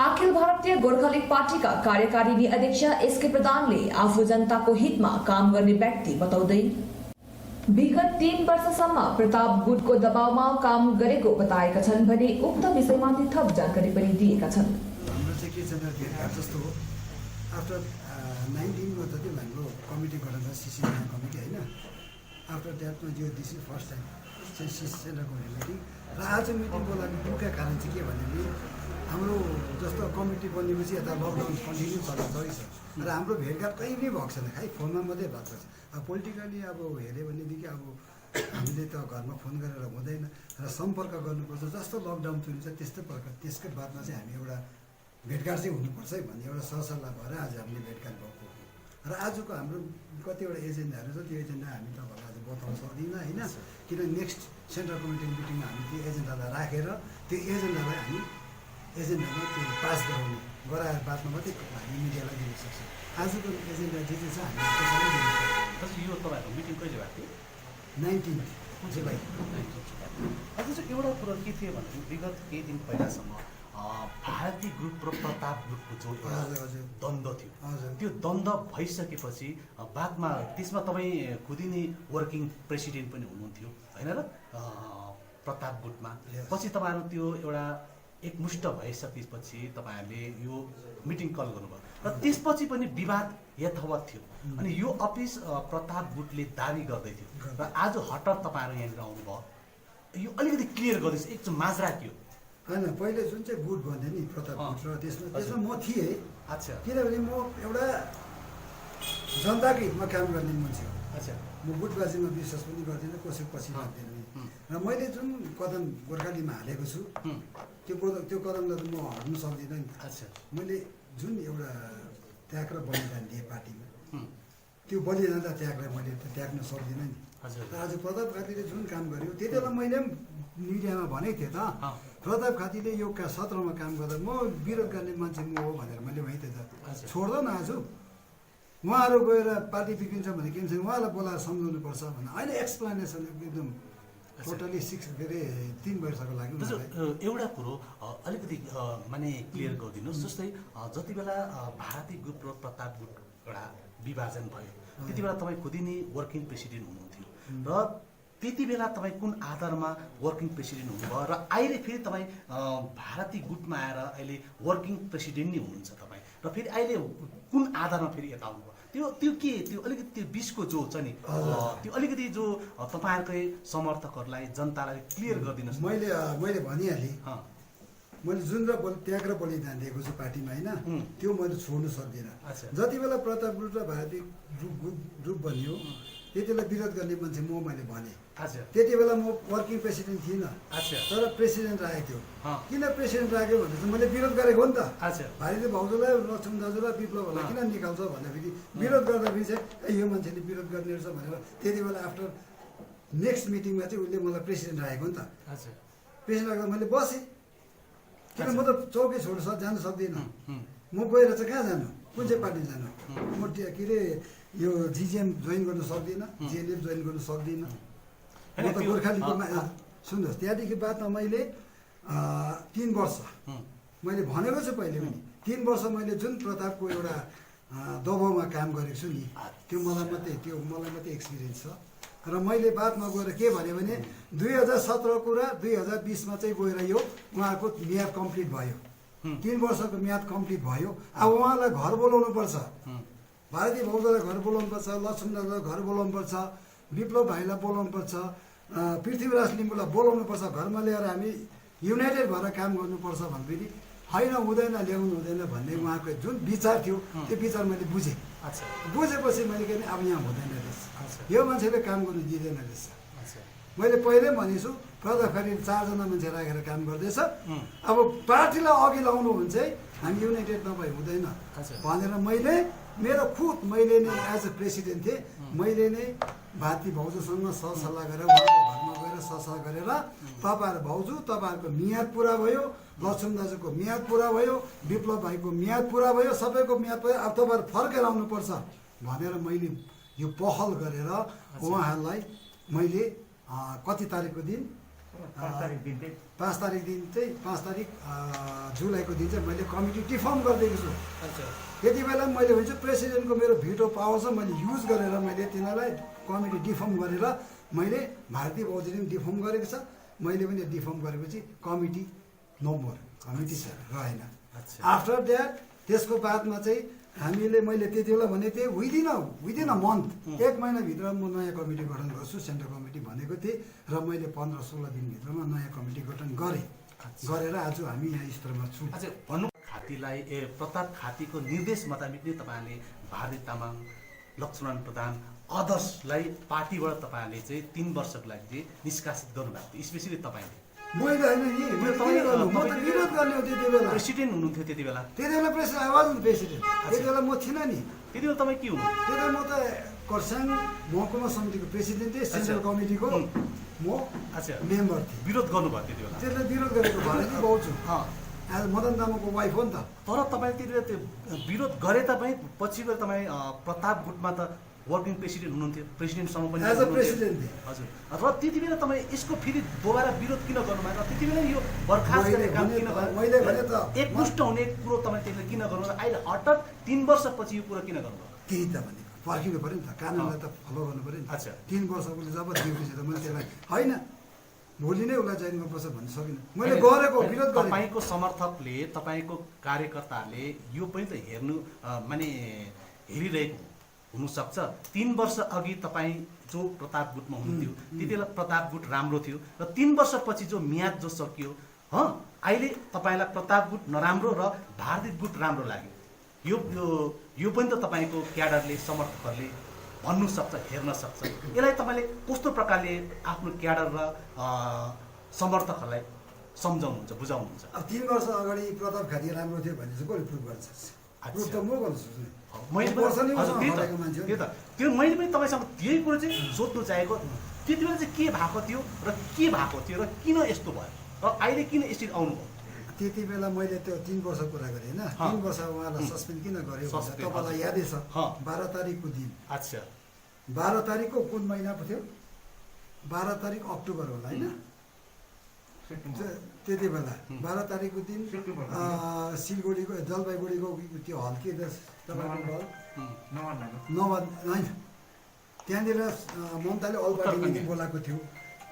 अखिल भारतीय गोर्खा लीग पार्टीका कार्यकारिणी अध्यक्ष एसके प्रधानले आफू जनताको हितमा काम गर्ने व्यक्ति बताउँदै विगत 3 वर्षसम्म प्रताप गुटको दबावमा काम गरेको बताएका छन् भने उक्त विषयमाथि थप जानकारी पनि दिएका छन्। हाम्रो चाहिँ के छ भेटघाट जस्तो हो आफ्टर 19 मा जति हाम्रो कमिटी गठन छ सिसी कमिटी हैन आफ्टर द्याटमा जो दिस इज फर्स्ट टाइम चाहिँ सिसी सेन्टरको मिटिङ र आज मिटिङको लागि मुख्य कारण चाहिँ के भने हाम्रो जस्तो कमिटी बनेपछि यता लकडाउन कन्टिन्यू चलिरहेछ र हाम्रो भेटघाट कहीँ पनि भएको छैन खालि फोनमा मात्रै भएको छ। अब पोलिटिकली अब हेऱ्यो भनेदेखि अब हामीले त घरमा फोन गरेर हुँदैन र सम्पर्क गर्नुपर्छ जस्तो लकडाउन चलिन्छ त्यस्तै प्रकार त्यसकै बादमा चाहिँ हामी एउटा भेटघाट चाहिँ हुनुपर्छ है भन्ने एउटा सरसल्लाह भएर आज हामीले भेटघाट भएको र आजको हाम्रो कतिवटा एजेन्डाहरू छ त्यो एजेन्डा हामी तपाईँलाई आज बताउन सक्दैनौँ होइन किन नेक्स्ट सेन्ट्रल कमिटी मिटिङमा हामी त्यो एजेन्डालाई राखेर त्यो एजेन्डालाई हामी एजेन्डामा त्यो पास गराएर बादमा मात्रै हामी मिडियालाई दिन सक्छौँ। आजको एजेन्डा जे छ हामी त्यसरी दिन सक्छौँ। यो तपाईँहरूको मिटिङ कहिले भएको थियो? 19 जुलाई। अझ चाहिँ एउटा कुरो के थियो भने विगत केही दिन पहिलासम्म भारतीय ग्रुप र प्रताप ग्रुपको जो द्वन्द्व थियो त्यो द्वन्द्व भइसकेपछि बादमा त्यसमा तपाईँ खुदी नै वर्किङ प्रेसिडेन्ट पनि हुनुहुन्थ्यो होइन र प्रताप गुटमा पछि तपाईँहरू त्यो एउटा एकमुष्ट भइसकेपछि तपाईँहरूले यो मिटिङ कल गर्नुभयो र त्यसपछि पनि विवाद यथावत थियो अनि यो अफिस प्रताप गुटले दाबी गर्दै थियो र आज हठात तपाईँहरू यहाँनिर आउनुभयो यो अलिकति क्लियर गरिदिनुहोस् एक चाहिँ माझ्रा के हो? होइन पहिले जुन चाहिँ गुट भन्थ्यो नि प्रताप गुट र त्यसमा म थिएँ। अच्छा किनभने म एउटा जनताको हितमा काम गर्ने मान्छे हो। अच्छा म गुटबाजीमा विश्वास पनि गर्दिनँ कसै पछि लाग्दैन र मैले जुन कदम गोर्खालीमा हालेको छु त्यो कदमलाई त म हट्नु सक्दिनँ नि। अच्छा मैले जुन एउटा त्याग र बलिदान दिएँ पार्टीमा त्यो बलिदान र त्यागलाई मैले त त्याग्न सक्दिनँ नि। आज प्रताप खातीले जुन काम गर्यो त्यति बेला मैले पनि मिडियामा भनेको थिएँ त प्रताप खातीले यो 17मा काम गर्दा म विरोध गर्ने मान्छे म हो भनेर मैले भनेको थिएँ त छोड्दा न आज उहाँहरू गएर पार्टी बिग्रिन्छ भने के भन्छ उहाँलाई बोलाएर सम्झाउनु पर्छ भने अहिले एक्सप्लेनेसन एकदम टोटली 3 वर्षको लागि एउटा कुरो अलिकति माने क्लियर गरिदिनुहोस् जस्तै जति बेला भारतीय ग्रुप र प्रताप गुट एउटा विभाजन भयो त्यति बेला तपाईँ खुदी नै वर्किङ प्रेसिडेन्ट हुनुहुन्थ्यो र त्यति बेला तपाईँ कुन आधारमा वर्किङ प्रेसिडेन्ट हुनुभयो र अहिले फेरि तपाईँ भारतीय गुटमा आएर अहिले वर्किङ प्रेसिडेन्ट नै हुनुहुन्छ तपाईँ र फेरि अहिले कुन आधारमा फेरि यता आउनुभयो त्यो के त्यो अलिकति त्यो बिचको जो छ नि त्यो अलिकति जो तपाईँहरूकै समर्थकहरूलाई जनतालाई क्लियर गरिदिनुहोस्। मैले भनिहालेँ मैले जुन त्याग र बलिदान दिएको छु पार्टीमा होइन त्यो मैले छोड्नु सक्दिनँ। जति बेला प्रताप ग्रुप र भारतीय ग्रुप बनियो त्यति बेला विरोध गर्ने मान्छे मैले भने त्यति बेला म वर्किङ प्रेसिडेन्ट थिइनँ तर प्रेसिडेन्ट राखेको थियो। किन प्रेसिडेन्ट राख्यो भने चाहिँ मैले विरोध गरेको हो नि त भारतीय भाउजूलाई लक्ष्मण दाजुलाई विप्लवहरूलाई किन निकाल्छ भन्दाखेरि विरोध गर्दाखेरि चाहिँ यो मान्छेले विरोध गर्ने रहेछ भनेर त्यति बेला आफ्टर नेक्स्ट मिटिङमा चाहिँ उसले मलाई प्रेसिडेन्ट राखेको नि त। प्रेसिडेन्ट राख्दा मैले बसेँ किन म त चौकी छोड्नु जानु सक्दिनँ। म गएर चाहिँ कहाँ जानु कुन चाहिँ पार्टी जानु म के अरे यो जिजिएम जोइन गर्न सक्दिनँ जिएनएफ जोइन गर्न सक्दिनँ म त गोर्खालीको सुन्नुहोस्। त्यहाँदेखि बादमा मैले 3 वर्ष मैले भनेको छु पहिले पनि 3 वर्ष मैले जुन प्रतापको एउटा दबाउमा काम गरेको छु नि त्यो मलाई मात्रै एक्सपिरियन्स छ र मैले बादमा गएर के भने 2017को र 2020मा चाहिँ गएर यो उहाँको म्याद कम्प्लिट भयो 3 वर्षको म्याद कम्प्लिट भयो। अब उहाँलाई घर बोलाउनु पर्छ भारतीय भाउजूलाई घर बोलाउनु पर्छ लक्ष्मण दाजुलाई घर बोलाउनु पर्छ विप्लव भाइलाई बोलाउनु पर्छ पृथ्वीराज लिम्बूलाई बोलाउनु पर्छ घरमा ल्याएर हामी युनाइटेड भएर काम गर्नुपर्छ भनेपछि होइन हुँदैन ल्याउनु हुँदैन भन्ने उहाँको जुन विचार थियो त्यो विचार मैले बुझेँ। बुझेपछि मैले के अब यहाँ हुँदैन रहेछ, यो मान्छेले काम गर्नु दिँदैन रहेछ। मैले पहिल्यै भनेछु प्रजाकारी 4 जना मान्छे राखेर काम गर्दैछ, अब पार्टीलाई अघि लाउनु भने चाहिँ हामी युनाइटेड नभए हुँदैन भनेर मैले नै एज अ प्रेसिडेन्ट थिएँ, मैले नै भारती भाउजूसँग सरसल्लाह गरेर उहाँको घरमा गएर सरसल्लाह गरेर तपाईँहरू भाउजू तपाईँहरूको मियाद पुरा भयो, लक्ष्मण दाजुको मियाद पुरा भयो, विप्लव भाइको मियाद पुरा भयो, सबैको मियाद भयो, अब तपाईँहरू फर्केर आउनुपर्छ भनेर मैले यो पहल गरेर उहाँहरूलाई मैले कति तारिकको दिन 5 तारिक दिन चाहिँ 5 तारिक जुलाईको दिन चाहिँ मैले कमिटी डिफर्म गरिदिएको छु। त्यति बेला मैले भन्छ प्रेसिडेन्टको मेरो भिटो पावर छ, मैले युज गरेर मैले तिनीहरूलाई कमिटी डिफर्म गरेर मैले भारतीय भाउजूले पनि डिफर्म गरेको छ, मैले पनि डिफर्म गरेपछि कमिटी नो मोर, कमिटी रहेन। आफ्टर द्याट त्यसको बादमा चाहिँ मैले त्यति बेला भनेको थिएँ विदिन अ मन्थ 1 महिनाभित्र म नयाँ कमिटी गठन गर्छु, सेन्ट्रल कमिटी भनेको थिएँ र मैले 15-16 दिनभित्रमा नयाँ कमिटी गठन गरेर आज हामी यहाँ स्तरमा छौँ। भन्नु खातीलाई प्रताप खातीको निर्देश मुताबिक नै तपाईँले भारती तामाङ, लक्ष्मण प्रधान अदर्सलाई पार्टीबाट तपाईँले चाहिँ 3 वर्षको लागि चाहिँ निष्कासित गर्नुभएको थियो, स्पेसली तपाईँले। मैले होइन नि, म त विरोध गर्ने हो त्यति बेला। प्रेसिडेन्ट हुनुहुन्थ्यो त्यति बेला? प्रेसिडेन्ट आवाज प्रेसिडेन्ट त्यति बेला म थिइनँ नि। त्यति बेला तपाईँ के हुनु? त्यति बेला म त खरसाङ महकुमा समितिको प्रेसिडेन्ट थिएँ, सेन्ट्रल कमिटीको म मेम्बर थिएँ। विरोध गर्नुभयो त्यति बेला? त्यसले विरोध गरेको भारती भाउजू आज मदन तामाङको वाइफ हो नि त। तर तपाईँ त्यति बेला त्यो विरोध गरे तपाईँ पछि गएर तपाईँ प्रताप गुटमा त वर्किङ प्रेसिडेन्ट हुनुहुन्थ्यो, प्रेसिडेन्टसम्म पनि एज अ प्रेसिडेन्ट थिएँ। हजुर, र त्यति बेला तपाईँ यसको फेरि दोबारा विरोध किन गर्नुभयो? त्यति बेला यो बर्खास्त गर्ने काम किन गर्नु? एकमुष्ट हुने कुरो तपाईँ त्यसले किन गर्नु? अहिले हठात् 3 वर्षपछि यो कुरो किन गर्नुभयो? त्यही त भनेको फर्किनु पऱ्यो नि त, कानुनलाई त फलो गर्नु पऱ्यो नि। 3 वर्ष उसले जब दिएपछि त मैले त्यसलाई होइन भोलि नै उसलाई जोइन गर्नुपर्छ भन्न सकिनँ, मैले गरेको विरोध गरेँ। तपाईँको समर्थकले, तपाईँको कार्यकर्ताले यो पनि त हेर्नु माने हेरिरहेको हुनसक्छ। 3 वर्ष अघि तपाईँ जो प्रताप गुटमा हुनुहुन्थ्यो त्यति बेला प्रताप गुट राम्रो थियो र 3 वर्षपछि जो मियाद जो सकियो, अहिले तपाईँलाई प्रताप गुट नराम्रो र भारती गुट राम्रो लाग्यो। यो पनि त तपाईँको क्याडरले, समर्थकहरूले भन्नु सक्छ, हेर्न सक्छ। यसलाई तपाईँले कस्तो प्रकारले आफ्नो क्याडर र समर्थकहरूलाई सम्झाउनुहुन्छ, बुझाउनुहुन्छ? अब 3 वर्ष अगाडि प्रताप खाती राम्रो थियो भने चाहिँ कसले प्रुभ गर्छ? प्रुभ त म गर्नु सक्छु। त्यो मैले पनि तपाईँसँग त्यही कुरो चाहिँ सोध्नु चाहेको, त्यति बेला चाहिँ के भएको थियो र किन यस्तो भयो र अहिले किन यसरी आउनुभयो? त्यति बेला मैले त्यो 3 वर्ष कुरा गरेँ होइन, 3 वर्ष उहाँलाई सस्पेन्ड किन गरेँ तपाईँलाई यादै छ? 12 तारिकको दिन। 12 तारिकको कुन महिना पो थियो? 12 तारिक अक्टोबर होला होइन, त्यति बेला 12 तारिकको दिन सिलगढीको जलपाइगुडीको त्यो हल के तपाईँको हल नवाद होइन, त्यहाँनिर ममताले अल पार्टी मिटिङ बोलाएको थियो।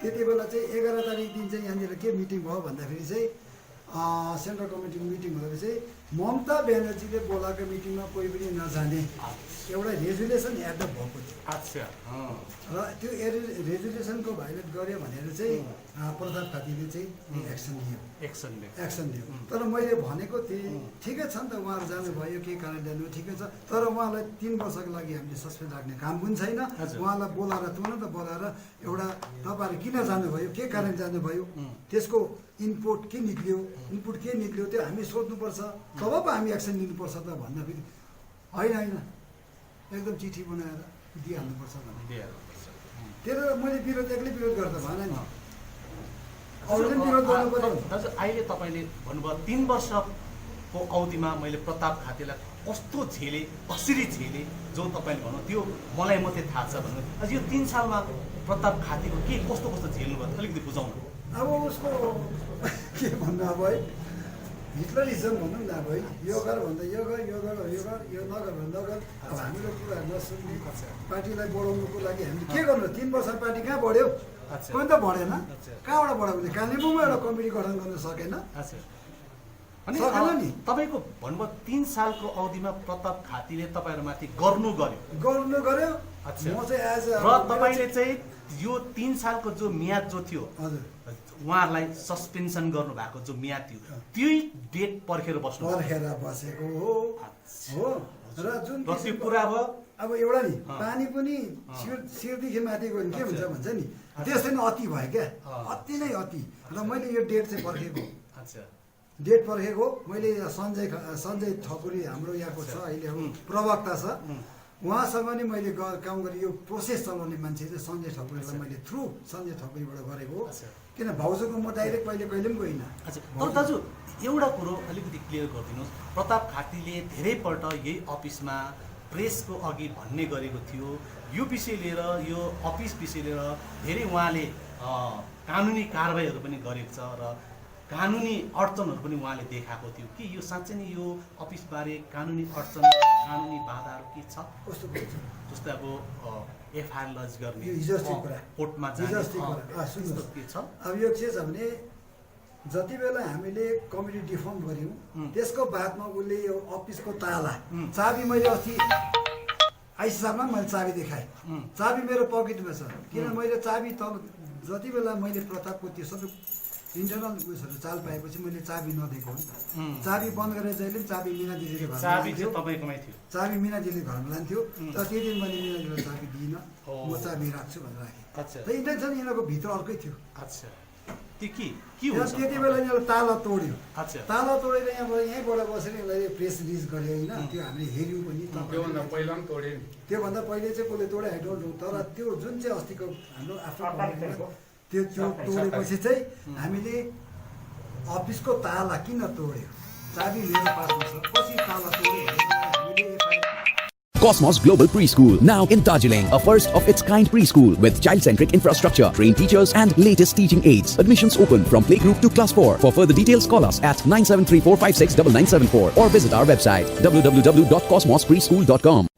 त्यति बेला चाहिँ 11 तारिक दिन चाहिँ यहाँनिर के मिटिङ भयो भन्दाखेरि चाहिँ सेन्ट्रल कमिटीको मिटिङ भएपछि ममता ब्यानर्जीले बोलाएको मिटिङमा कोही पनि नजाने एउटा रेजुलेसन एडप्ट भएको थियो। र त्यो रेजुलेसनको भाइलेट गर्यो भनेर चाहिँ प्रताप खातीले चाहिँ एक्सन लियो। तर मैले भनेको थिएँ ठिकै छ नि त, उहाँहरू जानुभयो, के कारण जानु ठिकै छ, तर उहाँलाई 3 वर्षको लागि हामीले सस्पेन्ड राख्ने काम पनि छैन। उहाँलाई बोलाएर तुरन्त बोलाएर एउटा तपाईँहरू किन जानुभयो, के कारण जानुभयो, त्यसको इनपुट के निक्ल्यो त्यो हामी सोध्नुपर्छ, तब पो हामी एक्सन लिनुपर्छ त भन्दाखेरि होइन एकदम चिठी बनाएर दिइहाल्नुपर्छ भन्ने। त्यसले मैले एक्लै विरोध गर्दा भएन नि, अरूले विरोध गर्नु पर्यो। दाजु अहिले तपाईँले भन्नुभयो 3 वर्षको अवधिमा मैले प्रताप खातीलाई कस्तो झेले, कसरी झेले, जो तपाईँले भन्नु त्यो मलाई मात्रै थाहा छ भन्नु। यो 3 सालमा प्रताप खातीको के कस्तो झेल्नु भयो अलिकति बुझाउनु। अब उसको के भन्नु, अब है हिटलरिजम भनौँ न, अब है यो गर भन्दा यो गर, यो नगर भन्दा नगर। अब हामीले कुराहरू नसुन्ने, पार्टीलाई बढाउनुको लागि हामीले के गर्नु? 3 वर्ष पार्टी कहाँ बढ्यो? कोही त बढेन। कहाँबाट बढ्यो भने कालेबुङमा एउटा कमिटी गठन गर्न सकेन नि। तपाईँको भन्नुभयो 3 सालको अवधिमा प्रताप खातीले तपाईँहरूमाथि गर्नु गर्यो। म चाहिँ एज र तपाईँले चाहिँ यो 3 सालको जो मियाद जो थियो उहाँहरूलाई सस्पेन्सन गर्नुभएको जो मियाद थियो त्यही डेट पर्खेर बसेको हो र जुन त्यो कुरा अब एउटा नि पानी पनि शिरदेखि माथि गयो के हुन्छ भन्छ नि त्यस्तै नै अति भयो क्या अति नै अति र मैले यो डेट चाहिँ पर्खेको डेट पर्खेको मैले सञ्जय ठकुरी हाम्रो यहाँको छ अहिले अब प्रवक्ता छ उहाँसँग नि मैले काम गरेँ यो प्रोसेस चलाउने मान्छे चाहिँ सञ्जय ठकुरीलाई मैले थ्रु सञ्जय ठकुरीबाट गरेको किन भाउजूको म डाइरेक्ट कहिले पनि गइनँ तर दाजु एउटा कुरो अलिकति क्लियर गरिदिनुहोस् प्रताप खातीले धेरैपल्ट यही अफिसमा प्रेसको अघि भन्ने गरेको थियो यो विषय लिएर यो अफिस विषय लिएर धेरै उहाँले कानुनी कारबाहीहरू पनि गरेको छ र कानुनी अडचनहरू पनि उहाँले देखाएको थियो कि यो साँच्चै नै यो अफिसबारे कानुनी अडचन कानुनी बाधाहरू के छ जस्तै अब एफआइआर लज गर्ने कोर्टमा जाने के छ अब यो के छ भने जति बेला हामीले कमिटी डिफर्म गर्यौँ त्यसको बादमा उसले यो अफिसको ताला चाबी मैले अस्ति आइसामा मैले चाबी देखाएँ चाबी मेरो पकेटमा छ किन मैले चाबी तल जति बेला मैले प्रतापको त्यो सबै इन्टरनल उयसहरू चाल पाएपछि मैले चाबी नदिएको हो नि त चाबी बन्द गरेर जहिले पनि चाबी मिना दिदीले घरमा चाबी मिना दिदीले घरमा लान्थ्यो तर त्यो दिन मैले मिना दिदीलाई चाबी दिइनँ म चाबी राख्छु भनेर राखेँ त इन्टेन्सन यिनीहरूको भित्र अर्कै थियो त्यति बेला यिनीहरूले ताला तोड्यो ताला तोडेर यहीँबाट बसेर यसलाई प्रेस रिलिज गरे होइन त्यो हामीले हेऱ्यौँ पनि त्योभन्दा पहिले चाहिँ कसले तोडे आई डोन्ट नो तर त्यो जुन चाहिँ अस्तिको हाम्रो आफ्नो त्यो तोडेपछि चाहिँ हामीले अफिसको ताला किन तोड्यो चाबी मेरो पासमा छ पछि ताला तोड्यो हामीले Cosmos Global Preschool, now in Darjeeling, a first of its kind preschool with child-centric infrastructure, trained teachers and latest teaching aids. Admissions open from playgroup to class 4. For further details, call us at 9734569974 or visit our website www.cosmospreschool.com.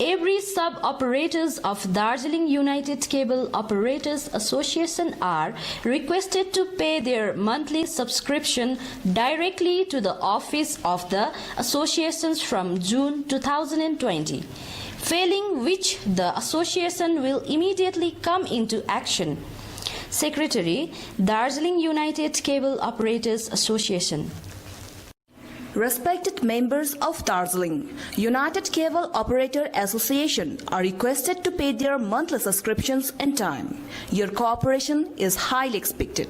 Every sub-operators of Darjeeling United Cable Operators Association are requested to pay their monthly subscription directly to the office of the associations from June 2020, failing which the association will immediately come into action. Secretary, Darjeeling United Cable Operators Association. Respected members of Darjeeling United Cable Operator Association are requested to pay their monthly subscriptions in time. Your cooperation is highly expected.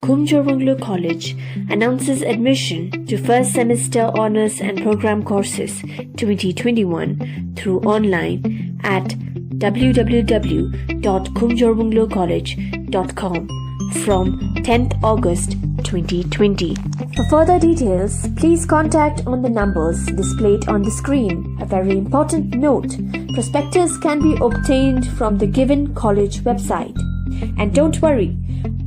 Khumjorwanglo College announces admission to first semester honors and program courses 2021 through online at www.khumjorwanglocollege.com from 10th August 2020. For further details, please contact on the numbers displayed on the screen. A very important note, prospectus can be obtained from the given college website. And don't worry,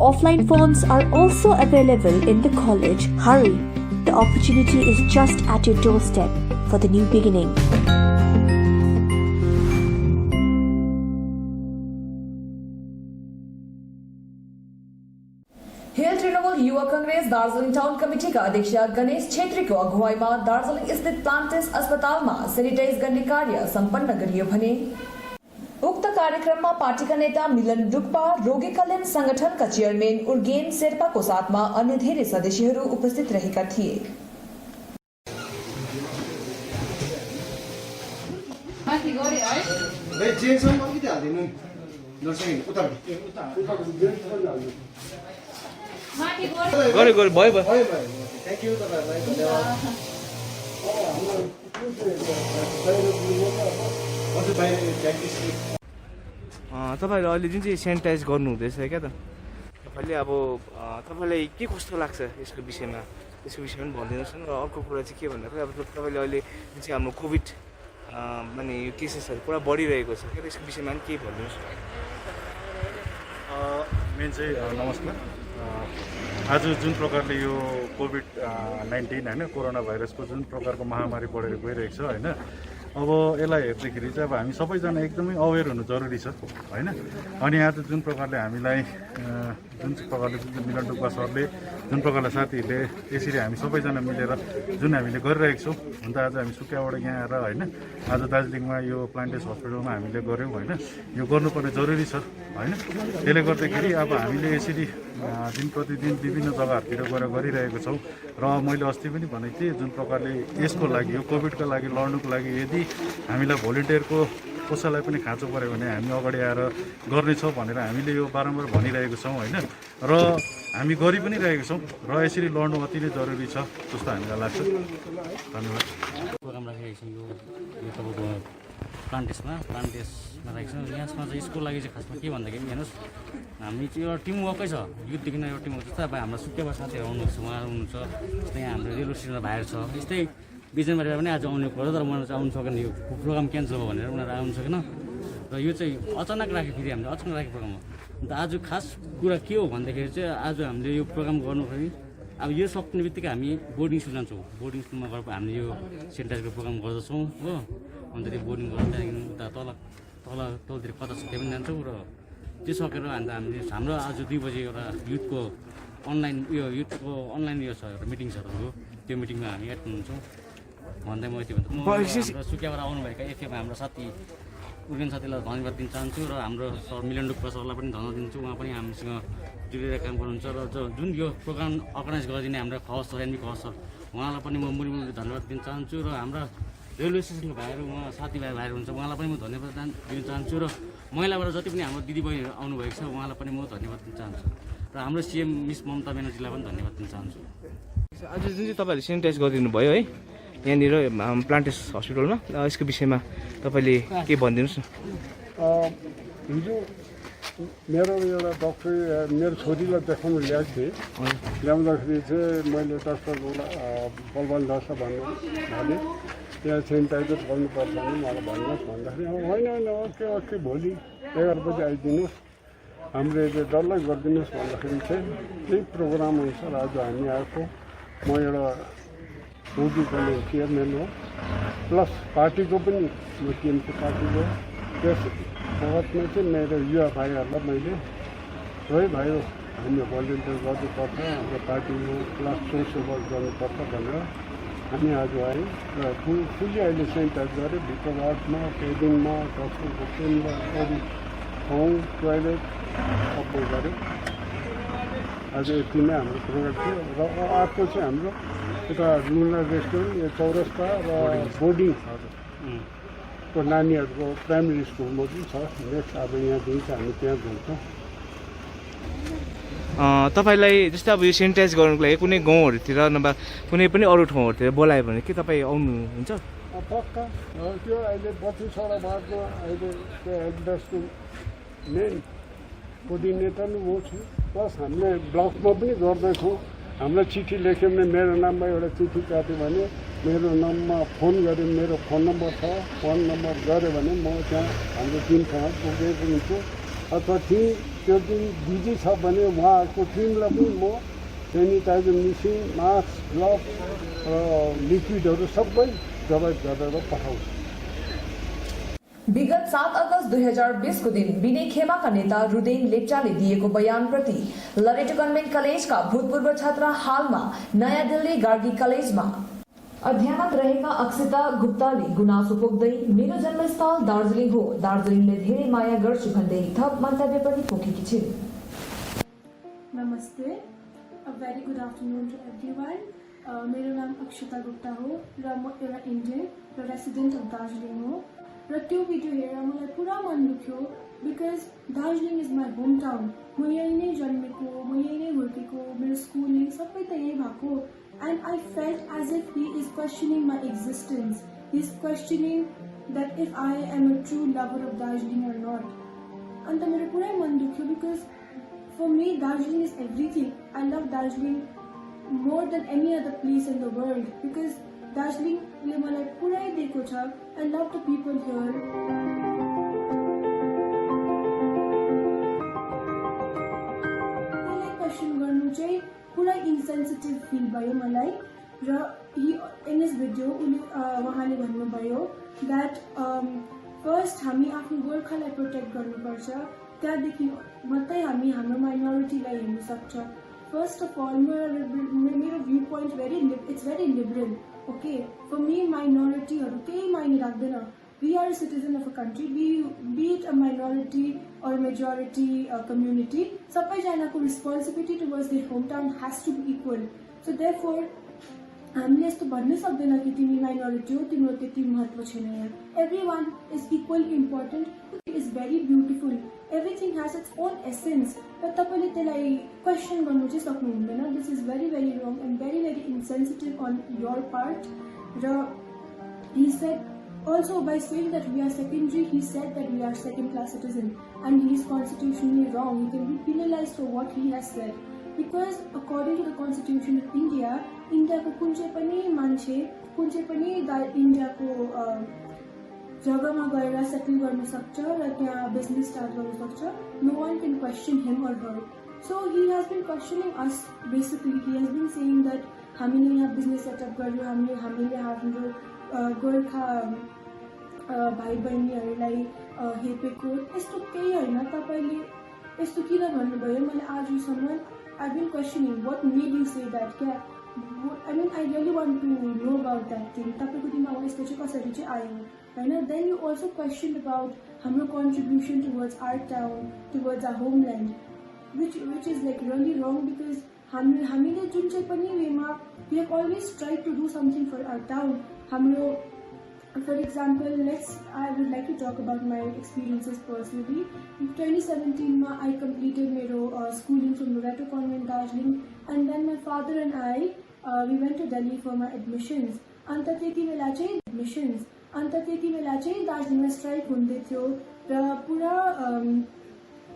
offline forms are also available in the college. Hurry, the opportunity is just at your doorstep for the new beginning. Hill Trinamool युवा Congress Darjeeling town कमिटीका अध्यक्ष गणेश छेत्रीको अगुवाईमा दार्जिलिङ स्थित plants अस्पतालमा sanitise गर्ने कार्य सम्पन्न गरियो भने उक्त कार्यक्रममा पार्टीका नेता मिलन डुक्पा, रोगी कल्याण संगठनका चेयरम्यान उर्गेन शेर्पाको साथमा अन्य धेरै सदस्यहरू उपस्थित रहेका थिए। तपाईँहरूले अहिले जुन चाहिँ सेनिटाइज गर्नुहुँदैछ क्या त तपाईँले अब तपाईँलाई के कस्तो लाग्छ यसको विषयमा पनि भनिदिनुहोस् न। र अर्को कुरा चाहिँ के भन्दाखेरि अब तपाईँले अहिले जुन चाहिँ हाम्रो कोभिड माने यो केसेसहरू पुरा बढिरहेको छ क्या यसको विषयमा पनि केही भनिदिनुहोस् न। मेन चाहिँ नमस्कार। आज जुन प्रकारले यो कोभिड-19 होइन कोरोना भाइरसको जुन प्रकारको महामारी बढेर गइरहेको छ होइन अब यसलाई हेर्दाखेरि चाहिँ अब हामी सबैजना एकदमै अवेर हुनु जरुरी छ होइन। अनि आज जुन प्रकारले हामीलाई जुन प्रकारले मिलन डुक्पा सरले जुन प्रकारले साथीहरूले यसरी हामी सबैजना मिलेर जुन हामीले गरिरहेको छौँ, हुन त आज हामी सुकियाबाट यहाँ आएर होइन आज दार्जिलिङमा यो प्लान्टेस हस्पिटलमा हामीले गऱ्यौँ होइन। यो गर्नुपर्ने जरुरी छ होइन। त्यसले गर्दाखेरि अब हामीले यसरी दिन प्रतिदिन विभिन्न जग्गाहरूतिर गएर गरिरहेको छौँ। र मैले अस्ति पनि भनेको थिएँ जुन प्रकारले यसको लागि यो कोभिडको लागि लड्नुको लागि यदि हामीलाई भोलिन्टियरको कसैलाई पनि खाँचो पऱ्यो भने हामी अगाडि आएर गर्नेछौँ भनेर हामीले यो बारम्बार भनिरहेको छौँ होइन। र हामी गरि पनि रहेको छौँ र यसरी लड्नु अति नै जरुरी छ जस्तो हामीलाई लाग्छ। धन्यवाद। प्रोग्राम राखेको छौँ यो तपाईँको प्लान्टेसमा राखेको छौँ। यसमा चाहिँ यसको लागि चाहिँ खासमा के भन्दाखेरि हेर्नुहोस् हामी चाहिँ एउटा टिमवर्कै छ, युथदेखि नै एउटा टिमवर्क जस्तै अब हाम्रो सुकियाबाट साथीहरू आउनुहुन्छ, उहाँहरू हुनुहुन्छ, जस्तै यहाँ हाम्रो रेलवे स्टेसनमा भाइहरू छ, यस्तै बिजनबारीबाट पनि आज आउनु पर्यो तर उनीहरू चाहिँ आउनु सकेन, यो प्रोग्राम क्यान्सल भयो भनेर उनीहरू आउनु सकेन। र यो चाहिँ अचानक राख्यो, फेरि हामीले अचानक राखेको प्रोग्राममा। अन्त आज खास कुरा के हो भन्दाखेरि चाहिँ आज हामीले यो प्रोग्राम गर्दाखेरि अब यो सक्ने बित्तिकै हामी बोर्डिङ स्कुल जान्छौँ। बोर्डिङ स्कुलमा गएर हामीले यो सेनिटाइजको प्रोग्राम गर्दछौँ हो। अन्त त्यो बोर्डिङ गरेर त्यहाँदेखि उता तलतिर कता छ त्यहाँ पनि जान्छौँ। र त्यो सकेर अन्त हामीले हाम्रो आज 2 बजी एउटा युथको अनलाइन यो छ एउटा मिटिङ छ तपाईँको, त्यो मिटिङमा हामी एड हुन्छौँ भन्दै म यति भन्दा हाम्रो सुकियाबाट आउनुभएका एफएमा हाम्रो साथी उर्गेन साथीलाई धन्यवाद दिन चाहन्छु। र हाम्रो सर मिलन डुक्पा सरलाई पनि धन्यवाद दिन्छु, उहाँ पनि हामीसँग जुडेर काम गर्नुहुन्छ। र जुन यो प्रोग्राम अर्गनाइज गरिदिने हाम्रो Khawas sir NB Khawas sir उहाँलाई पनि म मुरी धन्यवाद दिन चाहन्छु। र हाम्रा रेलवे स्टेसनको भाइहरू उहाँ साथीभाइहरू हुन्छ उहाँलाई पनि म धन्यवाद दिन चाहन्छु। र महिलाबाट जति पनि हाम्रो दिदीबहिनीहरू आउनुभएको छ उहाँलाई पनि म धन्यवाद दिन चाहन्छु। र हाम्रो सिएम मिस ममता ब्यानर्जीलाई पनि धन्यवाद दिन चाहन्छु। आज जुन चाहिँ तपाईँहरूले सेनिटाइज गरिदिनु भयो है यहाँनिर प्लान्टेस हस्पिटलमा, यसको विषयमा तपाईँले के भनिदिनुहोस् न। हिजो मेरो एउटा डक्टर मेरो छोरीलाई देखाउनु ल्याएको थिएँ, ल्याउँदाखेरि चाहिँ मैले डाक्टर बलवान दास भने त्यहाँ सेनिटाइजर गर्नुपर्छ भने मलाई भन्नुहोस् भन्दाखेरि होइन ओके भोलि 11 बजी आइदिनुहोस्, हाम्रो यो डल्लै गरिदिनुहोस् भन्दाखेरि चाहिँ त्यही प्रोग्राम अनुसार आज हामी आएको। म एउटा मोदी कलेज चेयरम्यान हो, प्लस पार्टीको पनि म टिएमसी पार्टीको। त्यस बाबतमा चाहिँ मेरो युवा भाइहरूलाई मैले है भाइ हामी भलिन्टियर गर्नुपर्छ, हाम्रो पार्टीमा प्लस सोसियल वर्क गर्नुपर्छ भनेर हामी आज आयौँ। र फुल्ली अहिले सेनिटाइज गरेँ, भित्र वार्डमा केबिनमा डक्टरको केन्द्र अरू ठाउँ टोइलेट सबै गऱ्यौँ। आज यति नै हाम्रो प्रोग्राम थियो। र अर्को चाहिँ हाम्रो यता रुरल रेस्टुरेन्ट यो चौरस्ता र बोर्डिङको नानीहरूको प्राइमेरी स्कुलमा पनि छ। नेक्स्ट अब यहाँदेखि चाहिँ हामी त्यहाँ जान्छौँ। तपाईँलाई जस्तै अब यो सेनिटाइज गर्नुको लागि कुनै गाउँहरूतिर नभए कुनै पनि अरू ठाउँहरूतिर बोलायो भने के तपाईँ आउनुहुन्छ? पक्का त्यो अहिले 32वटा वार्डमा अहिले त्यो हेल्पडेस्कको मेन कोअर्डिनेटर नै म छु, प्लस हामीले ब्लकमा पनि गर्दैछौँ। हामीलाई चिठी लेख्यो भने मेरो नाममा एउटा चिठी काट्यो भने मेरो नाममा फोन गऱ्यो, मेरो फोन नम्बर छ, फोन नम्बर गऱ्यो भने म त्यहाँ हाम्रो टिमसँग पुगेको हुन्छु। अथवा त्यो दिन बिजी छ भने उहाँहरूको टिमलाई पनि म सेनिटाइजर मेसिन, मास्क, ग्लोभ र लिक्विडहरू सबै प्रोभाइड गरेर पठाउँछु। विगत 7 अगस्त 2020 को दिन विनय खेमाका नेता रुदेन लेप्चाले दिएको बयानप्रति लरेटो कन्भेन्ट कलेजका भूतपूर्व छात्र हालमा नयाँ दिल्ली गार्गी कलेजमा अध्ययनरत रहेका अक्षिता गुप्ताले गुनासो पोख्दै मेरो जन्मस्थल दार्जिलिङ हो, दार्जिलिङले धेरै माया गर्छु भन्दै थप मन्तव्य पनि पोखेकी छिन्। नमस्ते, a very good afternoon to everyone. मेरो नाम अक्षिता गुप्ता हो र म एउटा इन्डियन र रेसिडेन्ट अफ दार्जिलिङ हो। र त्यो भिडियो हेरेर मलाई पुरा मन दुख्यो, because Darjeeling is my home town. म यहीँ नै जन्मेको, म यहीँ नै हुर्केको, मेरो स्कुलिङ सबै त यहीँ भएको। And I felt as if he is questioning my existence, he is questioning that if I am a true lover of Darjeeling or not. अन्त मेरो पुरै मन दुख्यो, because for me Darjeeling is everything. I love Darjeeling more than any other place in the world, because दार्जिलिङले मलाई पुरै दिएको छ। I love the people here. त्यसलाई क्वेसन गर्नु चाहिँ पुरै इन्सेन्सिटिभ फिल भयो मलाई। र in his video उहाँले भन्नुभयो that first हामी आफ्नो गोर्खालाई प्रोटेक्ट गर्नुपर्छ, त्यहाँदेखि मात्रै हामी हाम्रो माइनोरिटीलाई हेर्न सक्छ. First of all, मेरो view point it's very liberal. Okay, for me minority केही मायने राख्दैन. We are a citizen of a country, be it a minority or a majority community. सबैजनाको responsibility towards their hometown has to be equal. So therefore, हामीले यस्तो भन्नै सक्दैन कि तिमी माइनोरिटी हो, तिम्रो त्यति महत्त्व छैन यहाँ. Everyone is equally important. It is very beautiful. Everything has its own essence. तर तपाईले त्यसलाई क्वेशन गर्नु चाहिँ सक्नु हुँदैन. This is very wrong and very insensitive on your part. र he said also by saying that we are secondary, he said that we are second-class citizen, and he is constitutionally wrong. He can be penalized for what he has said. Because according to the Constitution of India, इन्डियाको कुन चाहिँ पनि मान्छे कुन चाहिँ पनि इन्डियाको जग्गामा गएर सेटल गर्न सक्छ र त्यहाँ बिजनेस स्टार्ट गर्न सक्छ. No one can question him or her. So he has been questioning us. Basically, he has been saying that हामीले यहाँ बिजनेस सेटअप गर्यो, हामीले हाम्रो गोर्खा भाइ बहिनीहरूलाई हेपेको, यस्तो केही होइन. तपाईँले यस्तो किन भन्नुभयो? मैले आजसम्म I've been questioning what made you say that. I mean, I really want to know about that thing. तपाईँको दिमागमा यस्तो चाहिँ कसरी चाहिँ आयो हैन? Then you also questioned about हाम्रो contribution towards our town, towards our homeland, which is like really wrong, because हामीले जुन चाहिँ पनि वेमा we have always tried to do something for our town. हाम्रो, for example, I would like to talk about my experiences personally. In 2017, I completed my schooling from Loreto Convent, Darjeeling, and then my father and I, we went to Delhi for my admissions. Anta त्यति बेला चाहिँ admissions. Anta त्यति बेला चाहिँ दार्जिलिङमा strike हुँदै थियो र पुरा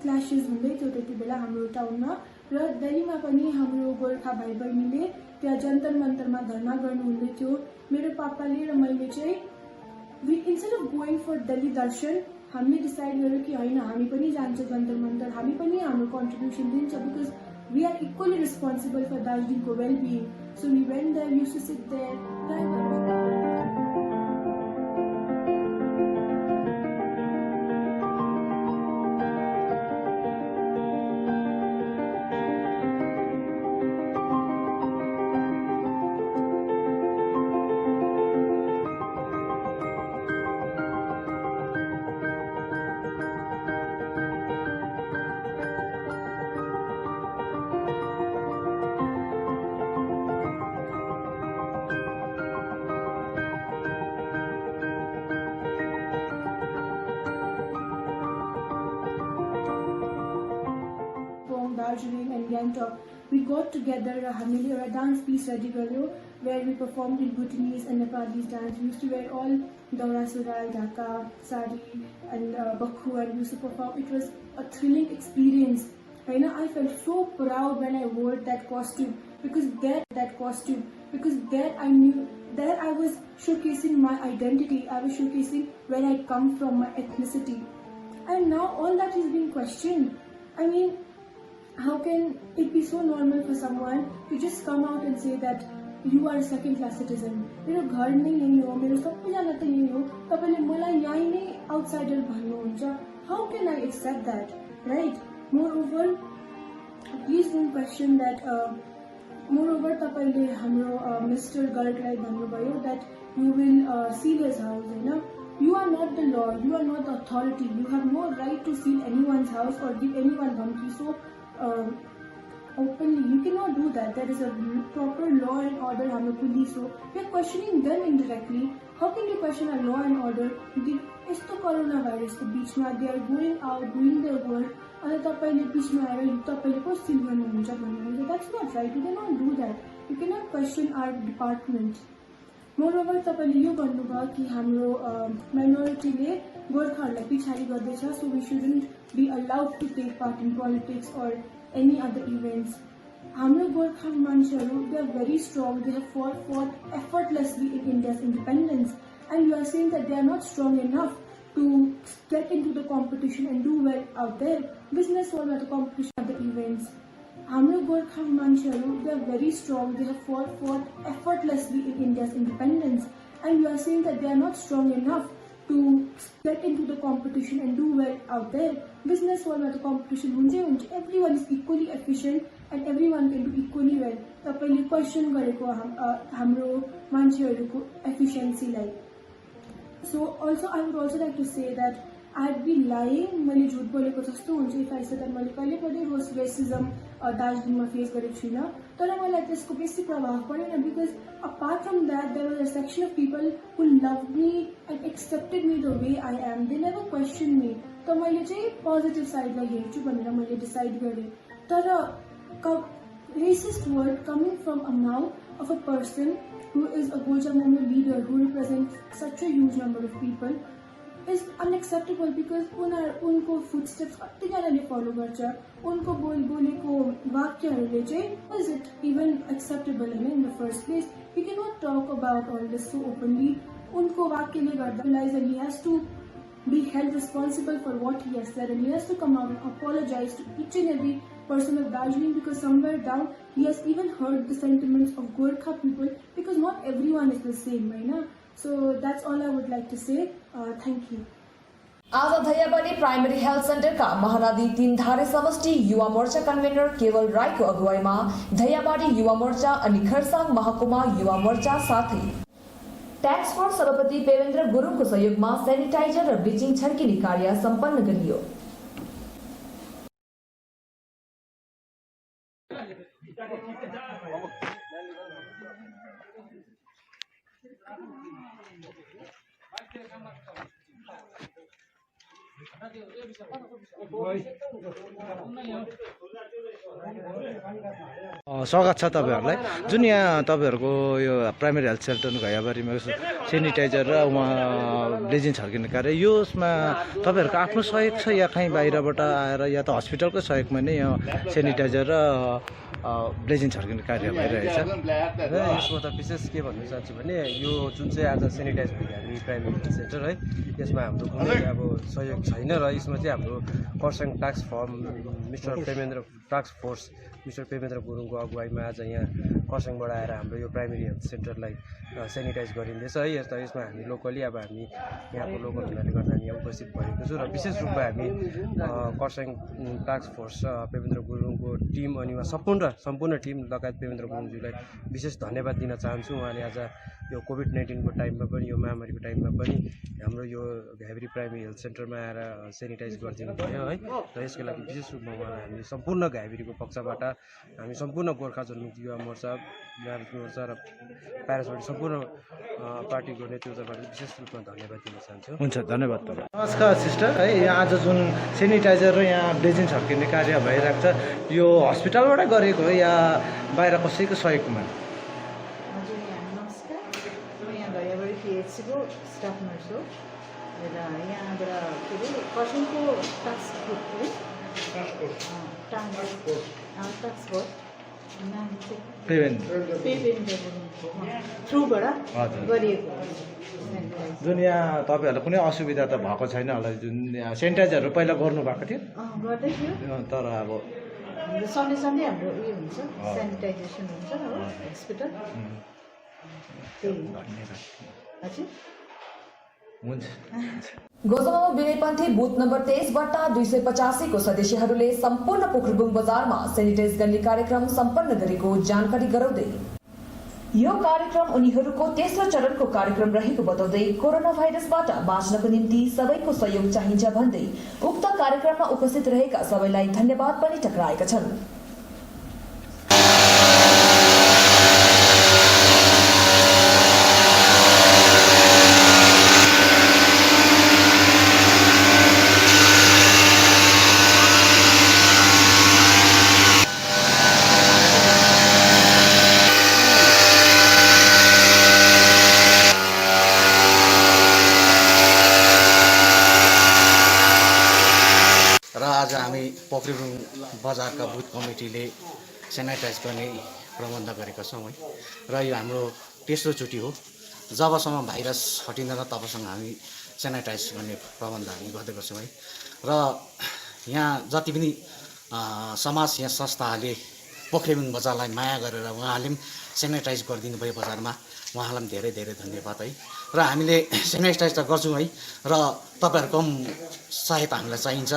क्ल्यासेस हुँदै थियो त्यति बेला हाम्रो टाउनमा. र दिल्लीमा पनि हाम्रो गोर्खा भाइ बहिनीले त्यहाँ जन्तर मन्तरमा धर्ना गर्नु हुँदै थियो. मेरो पापाले र मैले चाहिँ instead of going for Delhi darshan, हामीले डिसाइड गर्यो कि हैन, हामी पनि जान्छ जन्तर मन्तर, हामी पनि हाम्रो कन्ट्रिब्युसन दिन्छ, because we are equally responsible for Darjeelingको well-being. So we went there, we used to sit there. Darjeeling and Gangtok, we got together a dance piece ready where we performed in Bhutanese and Nepalese dance. We used to wear all Daura Surai, Dhaka, Sari and Bakhu, and we used to perform. It was a thrilling experience. I felt so proud when I wore that costume, because there I knew, there I was showcasing my identity, I was showcasing where I come from, my ethnicity. And now all that is being questioned. I mean, how can it be so normal for someone to just come out and say that you are a second-class citizen? मेरो घर नै यही हो, मेरो सबैजना त यही हो, तपाईले मलाई यही नै outsider भन्नुहुन्छ. How can I accept that, right? Moreover, please don't question that. Moreover, तपाईले हाम्रो Mr. Gargलाई भन्नुभयो that you will seal his house, हैन? You are not the law, you are not the authority. You have no right to seal anyone's house or give anyone dhamki. So openly, you cannot do that. There is a proper law and order. Hamro police ho, we are questioning them indirectly. How can you question a law and order? Yesto coronavirus ko beach ma, they are going out doing their work. Ani tapaile beach ma aera tapaile ko seal garनुहुन्छ भन्नुहुन्छ. That's not right. You cannot do that. You cannot question our department. Moreover, तपाईले यो भन्नुभयो कि हाम्रो माइनोरिटीले गोर्खाहरूलाई पछाडी गर्दैछ, so we shouldn't be allowed to take part in politics or any other events. हाम्रो गोर्खा मान्छेहरू, they are very strong. They have fought effortlessly in India's independence, and you are saying that they are not strong enough to get into the competition and do well out there. Business or the competition, other events. हाम्रो गोर्खा मान्छेहरू they are very strong, they have fought effortlessly in India's independence, and you are saying that they are not strong enough to get into the competition and do well out there. Business world the competition hunjai huncha, everyone is equally efficient and everyone can do equally well. तपाईले question गरेको हाम्रो मान्छेहरूको efficiency लाई. So also I would also like to say that I'd be lying, मैले झुट बोलेको जस्तो हुन्छ if I say that मैले कहिले पनि racism दार्जिलिङमा फेस गरेको छुइनँ, तर मलाई त्यसको बेसी प्रभाव परेन because apart from that there was a section of people who loved me and accepted me the way I am. They never questioned me. त मैले चाहिँ पोजिटिभ साइडलाई हेर्छु भनेर मैले डिसाइड गरेँ. तर racist word coming from a mouth of a person who is a Gojamomo leader who represents such a huge number of people is unacceptable because उनको footsteps कतिजनाले follow गर्छ. उनको बोलेको वाक्यहरूले चाहिँ is it even acceptable in the first place? We cannot talk about all this so openly. उनको वाक्यले गर्दा and he has to be held responsible for what he has said, and he has to come out and apologize to each and every person of Darjeeling, because somewhere down he has even heard the sentiments of Gorkha people, because not everyone is the same, right? So that's all I would like to say. Thank you. आज धैयाबाडी primary health सेन्टरका Mahanadi 3 धारे समष्टि Yuva Morcha convener केवल राईको अगुवाईमा धैयाबाडी युवा मोर्चा अनि खरसाङ महकुमा युवा मोर्चा साथै tax force सभापति पेवेन्द्र गुरुङको सहयोगमा सेनिटाइजर र ब्लिचिङ छर्किने कार्य सम्पन्न गरियो. स्वागत छ तपाईहरुलाई. जुन यहाँ तपाईहरुको यो प्राइमेरी हेल्थ सेन्टर घैयाबारीमा सेनिटाइजर र ब्लिचिङ छर्किने कार्य यसमा तपाईहरुको आफ्नो सहयोग छ या कहीँ बाहिरबाट आएर या त हस्पिटलको सहयोगमा नै यो सेनिटाइजर र ब्लिचिङ छर्किने कार्य भइरहेछ. र यसमा त विशेष के भन्न चाहन्छु भने यो जुन चाहिँ आज सेनिटाइज भइहाल्ने प्राइमेरी हेल्थ सेन्टर है, यसमा हाम्रो कुनै अब सहयोग छैन र यसमा चाहिँ हाम्रो खरसाङ टास्क फोर्स मिस्टर पेमेन्द्र गुरुङको अगुवाईमा आज यहाँ खरसाङबाट आएर हाम्रो यो प्राइमेरी हेल्थ सेन्टरलाई सेनिटाइज गरिँदैछ है. यसमा हामी लोकली अब हामी यहाँको लोकल हुनाले गर्दा हामी उपस्थित भएको छु र विशेष रूपमा हामी खरसाङ टास्क फोर्स पेमेन्द्र गुरुङको टिम अनि उहाँ सम्पूर्ण टिम लगायत पेमेन्द्र गुरुङज्यूलाई विशेष धन्यवाद दिन चाहन्छु. उहाँले आज यो कोभिड-19 को टाइममा पनि यो महामारीको टाइममा पनि हाम्रो यो घैयाबारी प्राइमेरी हेल्थ सेन्टरमा आएर सेनिटाइज गरिदिनु भयो है. र यसको लागि विशेष रूपमा उहाँलाई हामी सम्पूर्ण घैयाबारीको पक्षबाट हामी सम्पूर्ण गोर्खा जनमुक्ति युवा मोर्चा मोर्चा र प्यारेसबाट सम्पूर्ण पार्टीको नेतृत्वबाट विशेष रूपमा धन्यवाद दिन चाहन्छु. हुन्छ, धन्यवाद तपाईँ. नमस्कार सिस्टर है. यहाँ आज जुन सेनिटाइजर र यहाँ ब्लिचिङ छर्किने कार्य भइरहेको छ, यो हस्पिटलबाट गरेको हो या बाहिर कसैको सहयोगमा? हजुर, नमस्कार. म यहाँ घैयाबारी पिएचसीको स्टाफ नर्स हो र यहाँबाट के अरे खरसाङको टास्क फोर्स नाम चाहिँ पेवेन्द्र थ्रुबाट गरिएको. जुन यहाँ तपाईँहरूलाई कुनै असुविधा त भएको छैन होला? जुन सेनिटाइजरहरू पहिला गर्नुभएको थियो गर्दै थियो, तर अब सन्डे हाम्रो उयो हुन्छ, सेनिटाइजेसन हुन्छ हो हस्पिटल. हजुर हुन्छ. गोजमामा विनयपन्थी बुथ नम्बर 23बाट 285 को सदस्यहरूले सम्पूर्ण पोखरबुङ बजारमा सेनिटाइज गर्ने कार्यक्रम सम्पन्न गरेको जानकारी गराउँदै यो कार्यक्रम उनीहरूको तेस्रो चरणको कार्यक्रम रहेको बताउँदै कोरोना भाइरसबाट बाँच्नको निम्ति सबैको सहयोग चाहिन्छ भन्दै उक्त कार्यक्रममा उपस्थित रहेका सबैलाई धन्यवाद पनि टक्राएका छन्. पोखरीबुङ बजारका बुथ कमिटीले सेनिटाइज गर्ने प्रबन्ध गरेका छौँ है. र यो हाम्रो तेस्रो चोटि हो. जबसम्म भाइरस हटिँदैन तबसम्म हामी सेनिटाइज गर्ने प्रबन्ध हामी गर्दै गर्छौँ है. र यहाँ जति पनि समाज यहाँ संस्थाहरूले पोखरेबुङ बजारलाई माया गरेर उहाँले पनि सेनिटाइज गरिदिनु भयो बजारमा, उहाँलाई पनि धेरै धेरै धन्यवाद है। र हामीले सेनिटाइज त गर्छौँ है, र तपाईँहरूको पनि सहायता हामीलाई चाहिन्छ।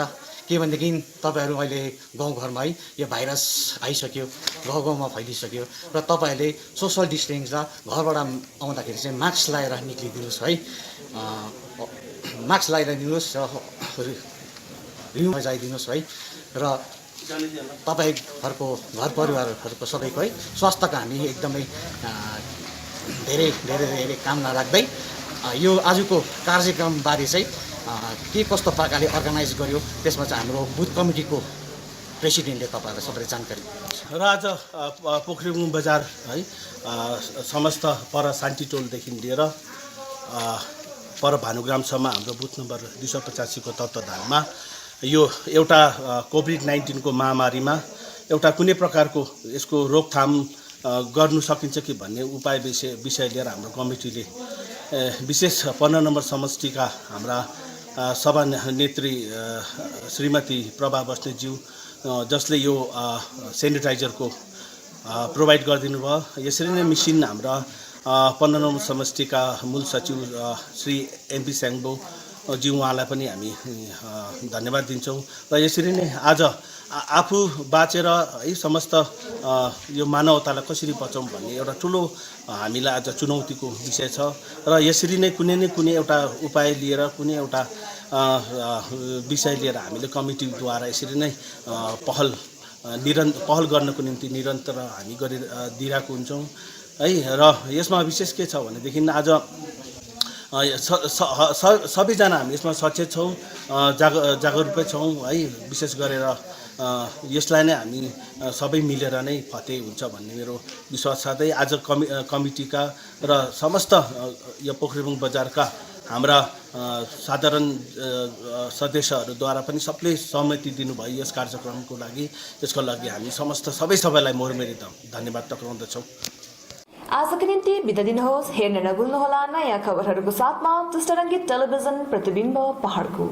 के भनेदेखि तपाईँहरू अहिले गाउँघरमा है यो भाइरस आइसक्यो, गाउँ गाउँमा फैलिसक्यो, र तपाईँहरूले सोसल डिस्टेन्स र घरबाट आउँदाखेरि चाहिँ मास्क लगाएर निक्लिदिनुहोस् है, मास्क लगाइदिनुहोस् र रिउ बजाइदिनुहोस् है। र तपाईँहरूको घर परिवारहरूको सबैको है स्वास्थ्यको हामी एकदमै धेरै धेरै धेरै कामना राख्दै यो आजको कार्यक्रमबारे चाहिँ के कस्तो प्रकारले अर्गनाइज गर्यो त्यसमा चाहिँ हाम्रो बुथ कमिटीको प्रेसिडेन्टले तपाईँहरूलाई सबैलाई जानकारी दिनुहुन्छ। र आज पोखरेबुङ बजार है समस्त पर शान्तिटोलदेखि लिएर पर भानुग्रामसम्म हाम्रो बुथ नम्बर 285 को तत्त्वावधानमा यो एउटा कोभिड-19 को महामारीमा एउटा कुनै प्रकारको यसको रोकथाम गर्नु सकिन्छ कि भन्ने उपाय विषय लिएर हाम्रो कमिटीले विशेष 15 नम्बर समष्टिका हाम्रा सभानेत्री श्रीमती प्रभा बस्नेतज्यू जसले यो सेनिटाइजरको प्रोभाइड गरिदिनु भयो। यसरी नै मिसिन हाम्रा 15 नम्बर समष्टिका मूल सचिव श्री एमपी स्याङ्बो ज्यू उहाँलाई पनि हामी धन्यवाद दिन्छौँ। र यसरी नै आज आफू बाँचेर है समस्त यो मानवतालाई कसरी बचाउँ भन्ने एउटा ठुलो हामीलाई आज चुनौतीको विषय छ। र यसरी नै कुनै न कुनै एउटा उपाय लिएर कुनै एउटा विषय लिएर हामीले कमिटीद्वारा यसरी नै पहल गर्नको निम्ति निरन्तर हामी दिइरहेको हुन्छौँ है। र यसमा विशेष के छ भनेदेखि आज सबैजना हामी यसमा सचेत छौँ, जागरुकै छौँ है। विशेष गरेर यसलाई नै हामी सबै मिलेर नै फतेह हुन्छ भन्ने मेरो विश्वास साथै आज कमिटीका र समस्त यो पोखरेबुङ बजारका हाम्रा साधारण सदस्यहरूद्वारा पनि सबले सहमति दिनुभयो यस कार्यक्रमको लागि। यसको लागि हामी सबैलाई मोरमेरी धन्यवाद टक्राउँदछौँ। आजको निम्ति बिदा दिनुहोस्। हेर्न नभुल्नुहोला नयाँ खबरहरूको साथमा चुष्टरङ्गी टेलिभिजन प्रतिबिम्ब पहाडको।